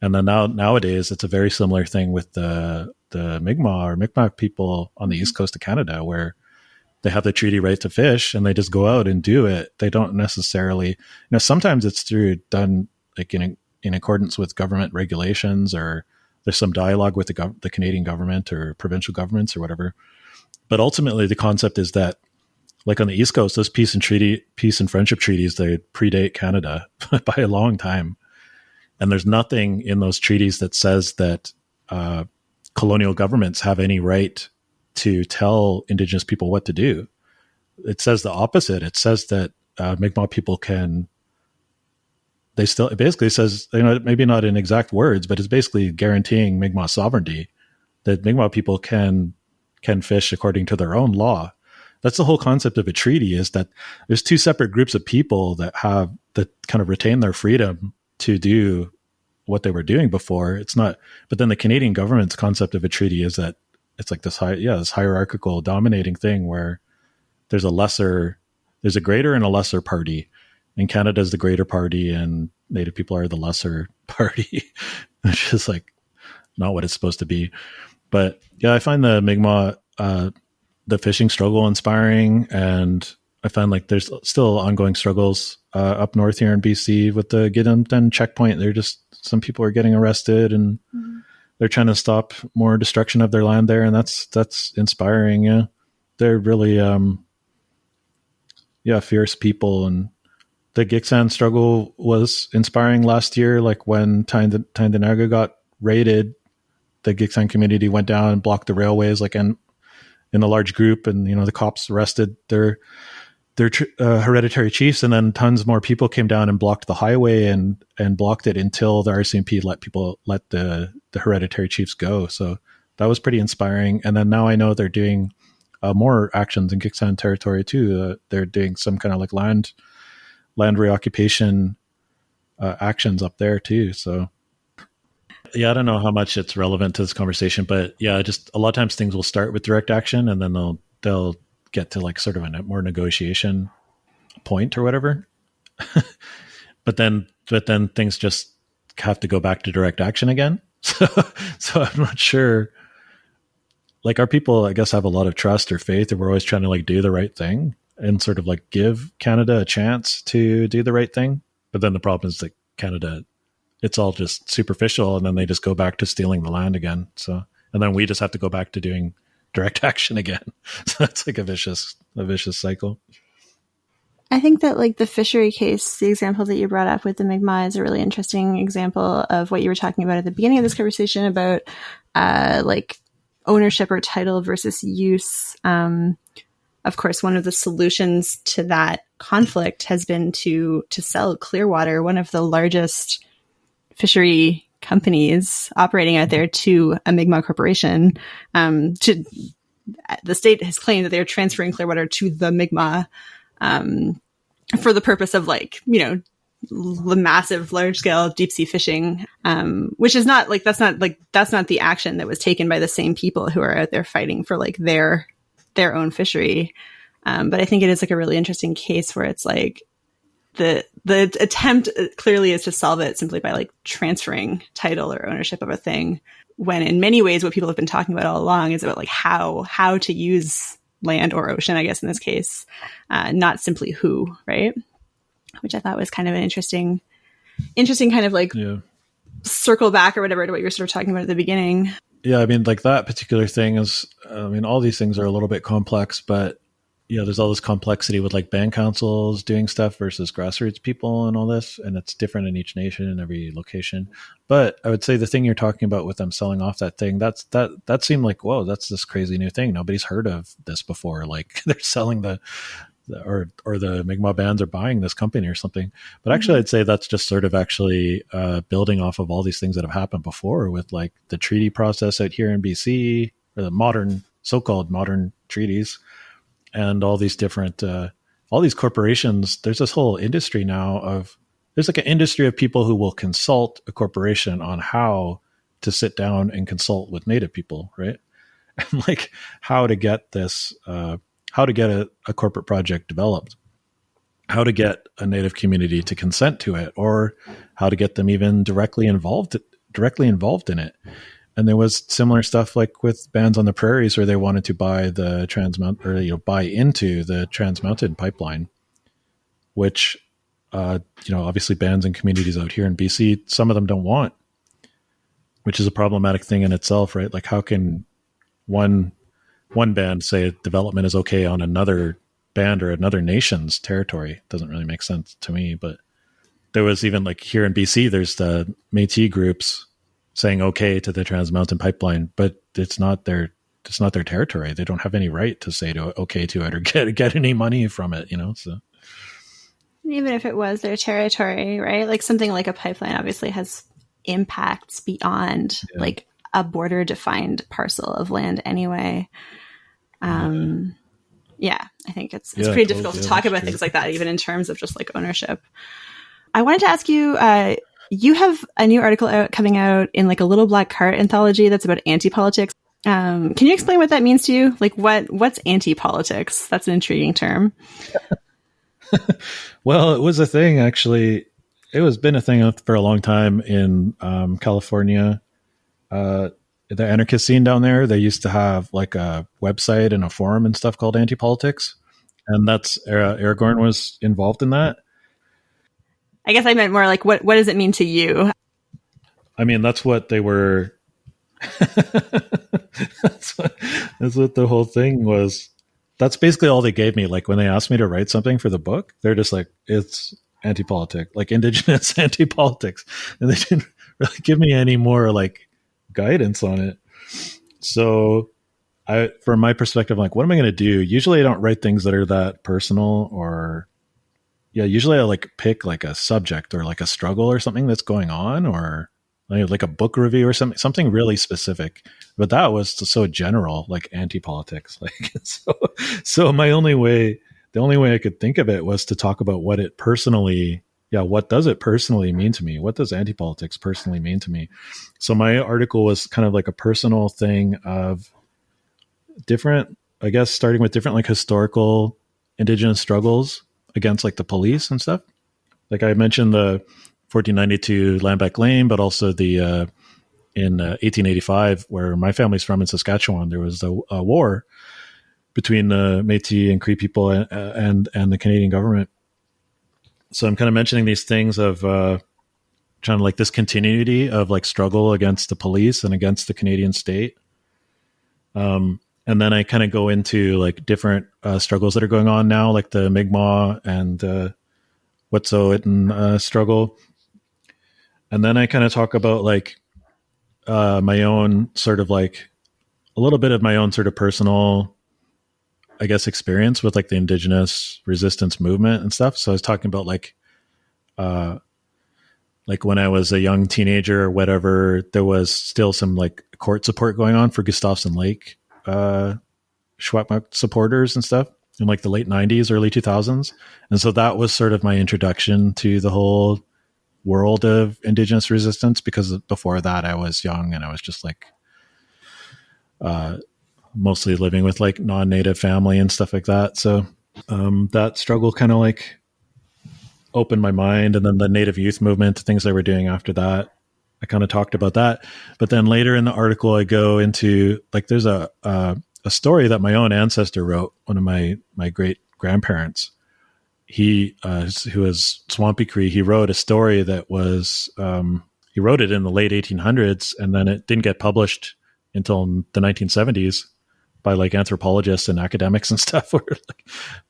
And then nowadays, it's a very similar thing with the Mi'kmaq or Mi'kmaq people on the east coast of Canada, where they have the treaty right to fish and they just go out and do it. They don't necessarily, sometimes it's done like in accordance with government regulations, or there's some dialogue with the Canadian government or provincial governments or whatever. But ultimately, the concept is that, like on the east coast, those peace and friendship treaties, they predate Canada by a long time. And there's nothing in those treaties that says that colonial governments have any right to tell Indigenous people what to do. It says the opposite. It says that Mi'kmaq people it basically says, maybe not in exact words, but it's basically guaranteeing Mi'kmaq sovereignty, that Mi'kmaq people can fish according to their own law. That's the whole concept of a treaty, is that there's two separate groups of people that kind of retain their freedom to do what they were doing before. It's not, but then the Canadian government's concept of a treaty is that it's like this hierarchical dominating thing where there's a greater and a lesser party, and Canada is the greater party and Native people are the lesser party, which is like not what it's supposed to be. But yeah, I find the Mi'kmaq, the fishing struggle inspiring, and I find like there's still ongoing struggles up north here in BC with the Gidimt'en checkpoint. Some people are getting arrested, and they're trying to stop more destruction of their land there, and that's inspiring. Yeah, they're really fierce people, and the Gitxsan struggle was inspiring last year. Like when Tyendinaga got raided, the Gitxsan community went down and blocked the railways, like in a large group, and the cops arrested their hereditary chiefs, and then tons more people came down and blocked the highway and blocked it until the RCMP let the hereditary chiefs go. So that was pretty inspiring. And then now I know they're doing more actions in Gitxsan territory too. They're doing some kind of like land reoccupation actions up there too. So yeah, I don't know how much it's relevant to this conversation, but yeah, just a lot of times things will start with direct action, and then they'll get to like sort of a more negotiation point or whatever. but then things just have to go back to direct action again. So I'm not sure like our people, I guess, have a lot of trust or faith, and we're always trying to like do the right thing and sort of like give Canada a chance to do the right thing. But then the problem is that Canada, it's all just superficial, and then they just go back to stealing the land again. So, and then we just have to go back to doing direct action again. So it's like a vicious cycle. I think that like the fishery case, the example that you brought up with the Mi'kmaq is a really interesting example of what you were talking about at the beginning of this conversation about like ownership or title versus use. Of course, one of the solutions to that conflict has been to sell Clearwater, one of the largest fishery companies operating out there, to a Mi'kmaq corporation. The state has claimed that they're transferring Clearwater to the Mi'kmaq for the purpose of like, you know, the massive large scale deep sea fishing, which is not like, that's not the action that was taken by the same people who are out there fighting for like their own fishery. But I think it is like a really interesting case where it's like the attempt clearly is to solve it simply by like transferring title or ownership of a thing, when in many ways what people have been talking about all along is about like how to use land or ocean, I guess in this case, not simply who, right? Which I thought was kind of an interesting kind of like circle back or whatever to what you were sort of talking about at the beginning. Yeah, I mean, like that particular thing is, I mean, all these things are a little bit complex, but yeah, there's all this complexity with like band councils doing stuff versus grassroots people and all this, and it's different in each nation and every location. But I would say the thing you're talking about with them selling off that thing, that seemed like, whoa, that's this crazy new thing. Nobody's heard of this before. Like they're selling or the Mi'kmaq bands are buying this company or something. But actually, I'd say that's just sort of actually building off of all these things that have happened before with like the treaty process out here in BC, or the so-called modern treaties, and all these different, all these corporations. There's this whole industry now there's like an industry of people who will consult a corporation on how to sit down and consult with Native people, right? And like how to get this, how to get a corporate project developed, how to get a Native community to consent to it, or how to get them even directly involved in it. And there was similar stuff like with bands on the prairies where they wanted to buy the buy into the Trans Mountain pipeline, which, obviously bands and communities out here in BC, some of them don't want, which is a problematic thing in itself, right? Like how can one band say development is okay on another band or another nation's territory? Doesn't really make sense to me. But there was even like here in BC, there's the Métis groups saying okay to the Trans Mountain pipeline, but it's not their territory. They don't have any right to say okay to it or get any money from it, so. Even if it was their territory, right? Like something like a pipeline obviously has impacts beyond like a border defined parcel of land anyway. I think it's pretty difficult to talk about things like that, even in terms of just like ownership. I wanted to ask you, you have a new article coming out in like a Little Black Cart anthology that's about anti-politics. Can you explain what that means to you? Like what's anti-politics? That's an intriguing term. Well, it was a thing, actually. Been a thing for a long time in California. The anarchist scene down there, they used to have like a website and a forum and stuff called Anti-Politics. And that's Aragorn was involved in that. I guess I meant more like, what does it mean to you? I mean, that's what they were. that's what the whole thing was. That's basically all they gave me. Like when they asked me to write something for the book, they're just like, it's anti-politic, like Indigenous anti-politics. And they didn't really give me any more like guidance on it. So from my perspective, like, what am I going to do? Usually I don't write things that are that personal usually I like pick like a subject or like a struggle or something that's going on, or like a book review or something really specific. But that was so general, like anti-politics. Like, so the only way I could think of it was to talk about what it personally, what does it personally mean to me? What does anti-politics personally mean to me? So my article was kind of like a personal thing of different, I guess, starting with different like historical Indigenous struggles against like the police and stuff. Like I mentioned the 1492 Land Back Lane, but also the in 1885, where my family's from in Saskatchewan, there was a war between the Métis and Cree people and the Canadian government. So I'm kind of mentioning these things of trying to like this continuity of like struggle against the police and against the Canadian state. And then I kind of go into like different struggles that are going on now, like the Mi'kmaq and Wet'suwet'en struggle. And then I kind of talk about like my own sort of like a little bit of my own sort of personal, I guess, experience with like the Indigenous resistance movement and stuff. So I was talking about like when I was a young teenager or whatever, there was still some like court support going on for Gustafson Lake Secwepemc supporters and stuff in like the late 90s, early 2000s. And so that was sort of my introduction to the whole world of Indigenous resistance, because before that I was young and I was just like mostly living with like non-native family and stuff like that. So that struggle kind of like opened my mind. And then the Native youth movement, things they were doing after that, I kind of talked about that. But then later in the article, I go into like there's a story that my own ancestor wrote, one of my great grandparents. He who was Swampy Cree, he wrote a story that was he wrote it in the late 1800s, and then it didn't get published until the 1970s by like anthropologists and academics and stuff. Where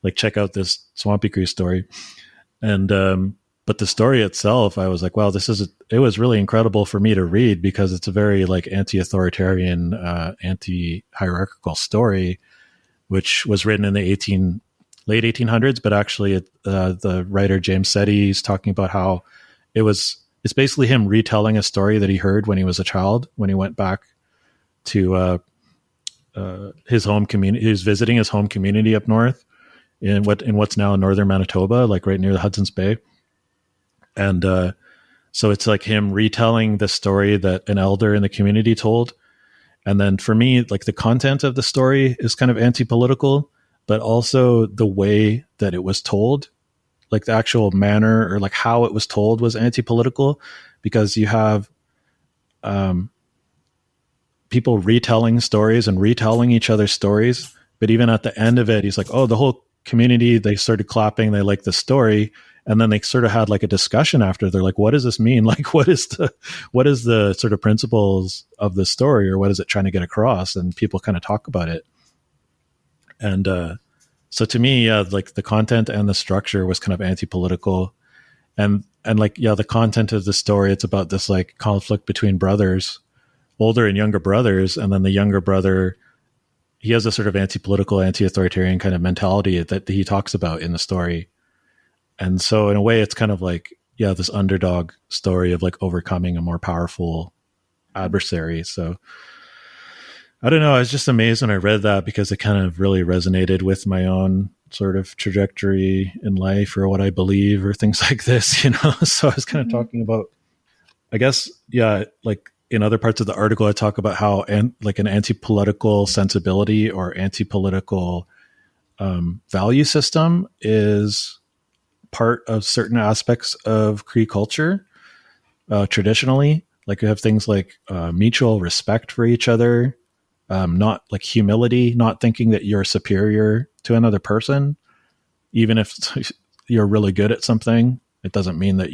like check out this Swampy Cree story. And but the story itself, I was like, wow, it was really incredible for me to read, because it's a very like anti-authoritarian, anti-hierarchical story, which was written in the late 1800s. But actually the writer James Seddy is talking about how it's basically him retelling a story that he heard when he was a child, when he went back to his home community. He was visiting his home community up north in what's now in northern Manitoba, like right near the Hudson's Bay. And so it's like him retelling the story that an elder in the community told. And then for me, like the content of the story is kind of anti-political, but also the way that it was told, like the actual manner or like how it was told was anti-political, because you have people retelling stories and retelling each other's stories. But even at the end of it, he's like, oh, the whole community, they started clapping. They liked the story. And then they sort of had like a discussion after. They're like, what does this mean? Like, what is the sort of principles of the story, or what is it trying to get across? And people kind of talk about it. And so to me, yeah, like the content and the structure was kind of anti-political. And like, yeah, the content of the story, it's about this like conflict between brothers, older and younger brothers. And then the younger brother, he has a sort of anti-political, anti-authoritarian kind of mentality that he talks about in the story. And so in a way, it's kind of like, yeah, this underdog story of like overcoming a more powerful adversary. So I don't know. I was just amazed when I read that, because it kind of really resonated with my own sort of trajectory in life, or what I believe, or things like this, you know? So I was kind of talking about, I guess, yeah, like in other parts of the article, I talk about how like an anti-political sensibility or anti-political value system is part of certain aspects of Cree culture. Traditionally, like you have things like mutual respect for each other, not like humility, not thinking that you're superior to another person. Even if you're really good at something, it doesn't mean that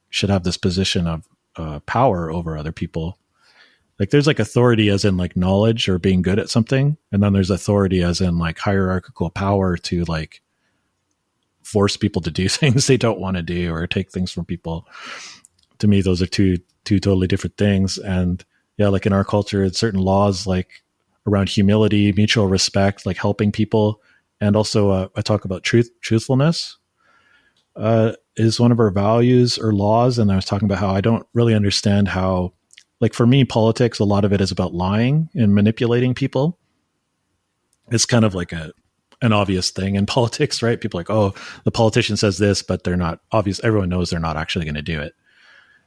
should have this position of power over other people. Like there's like authority as in like knowledge or being good at something. And then there's authority as in like hierarchical power to like force people to do things they don't want to do, or take things from people. To me, those are two totally different things. And yeah, like in our culture, it's certain laws like around humility, mutual respect, like helping people. And also I talk about truthfulness is one of our values or laws. And I was talking about how I don't really understand how, like for me, politics, a lot of it is about lying and manipulating people. It's kind of like an obvious thing in politics, right? People are like, oh, the politician says this, but they're not obvious. Everyone knows they're not actually going to do it.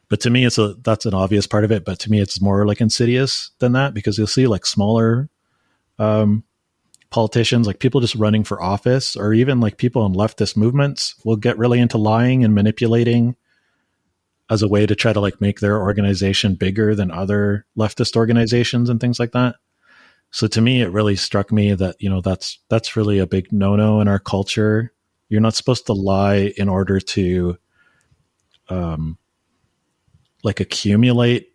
But to me, that's an obvious part of it. But to me, it's more like insidious than that, because you'll see like smaller politicians, like people just running for office, or even like people in leftist movements will get really into lying and manipulating as a way to try to like make their organization bigger than other leftist organizations and things like that. So to me, it really struck me that, that's really a big no-no in our culture. You're not supposed to lie in order to like accumulate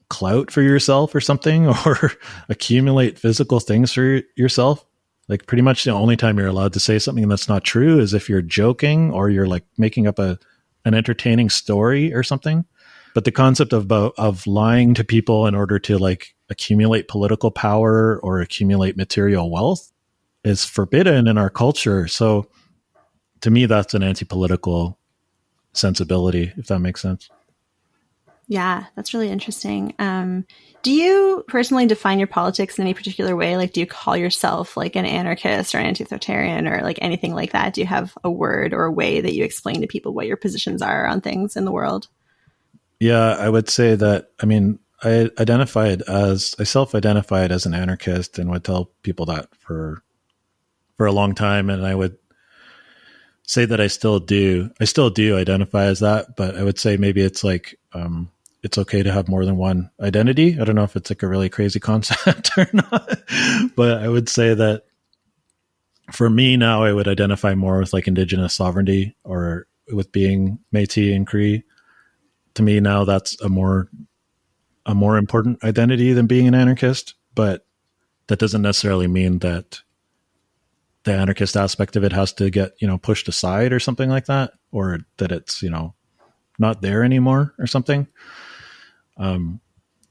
clout for yourself or something, or accumulate physical things for yourself. Like pretty much the only time you're allowed to say something that's not true is if you're joking or you're like making up an entertaining story or something. But the concept of lying to people in order to like accumulate political power or accumulate material wealth is forbidden in our culture. So to me, that's an anti-political sensibility, if that makes sense. Yeah, that's really interesting. Do you personally define your politics in any particular way? Like, do you call yourself like an anarchist or an anti-authoritarian or like anything like that? Do you have a word or a way that you explain to people what your positions are on things in the world? Yeah, I would say that, I self-identified as an anarchist and would tell people that for a long time. And I would say that I still do identify as that, but I would say maybe it's like, it's okay to have more than one identity. I don't know if it's like a really crazy concept or not, but I would say that for me now, I would identify more with like Indigenous sovereignty or with being Métis and Cree. To me now, that's a more important identity than being an anarchist, but that doesn't necessarily mean that the anarchist aspect of it has to get, pushed aside or something like that, or that it's, not there anymore or something.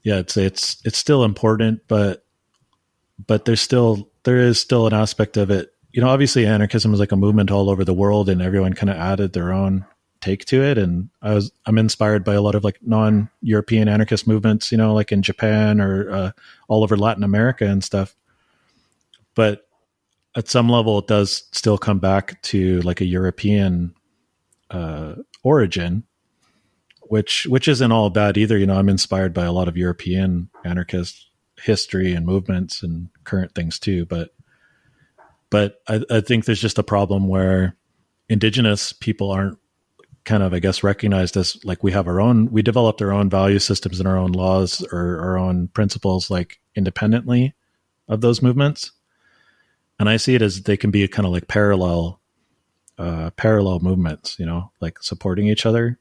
It's still important, but there is still an aspect of it. Obviously anarchism is like a movement all over the world and everyone kind of added their own take to it. And I'm inspired by a lot of like non-European anarchist movements, like in Japan or all over Latin America and stuff. But at some level, it does still come back to like a European origin, which isn't all bad either. I'm inspired by a lot of European anarchist history and movements and current things too. But I think there's just a problem where Indigenous people aren't kind of, I guess, recognized as like we developed our own value systems and our own laws or our own principles like independently of those movements. And I see it as they can be kind of like parallel movements, like supporting each other.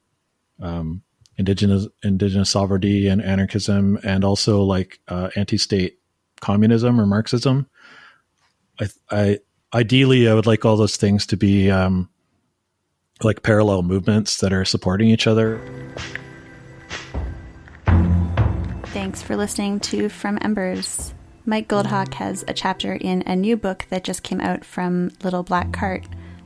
Indigenous sovereignty and anarchism, and also like anti-state communism or Marxism. I ideally I would like all those things to be like parallel movements that are supporting each other. Thanks for listening to From Embers. Mike Gouldhawke has a chapter in a new book that just came out from Little Black Cart.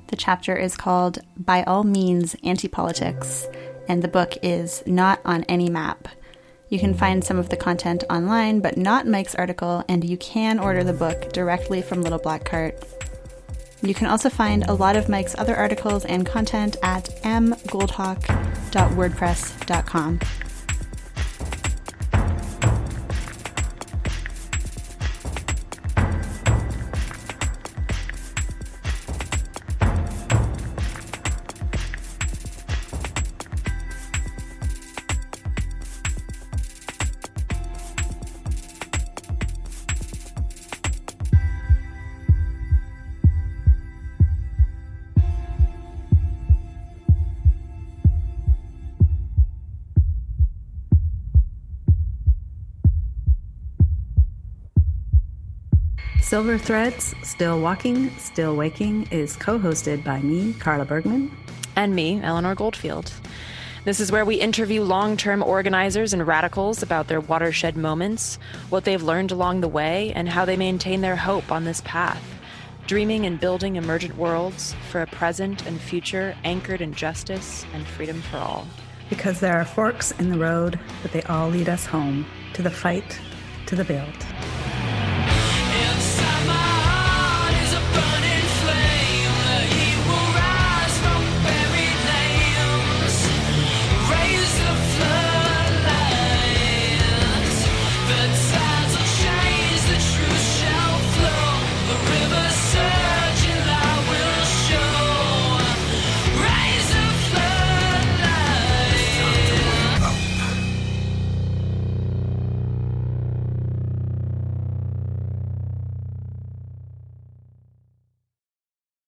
The chapter is called By All Means Anti-Politics, and the book is not on any map. You can find some of the content online, but not Mike's article, and you can order the book directly from Little Black Cart. You can also find a lot of Mike's other articles and content at mgouldhawke.wordpress.com. Silver Threads, Still Walking, Still Waking is co-hosted by me, Carla Bergman. And me, Eleanor Goldfield. This is where we interview long-term organizers and radicals about their watershed moments, what they've learned along the way, and how they maintain their hope on this path, dreaming and building emergent worlds for a present and future anchored in justice and freedom for all. Because there are forks in the road, but they all lead us home, to the fight, to the build.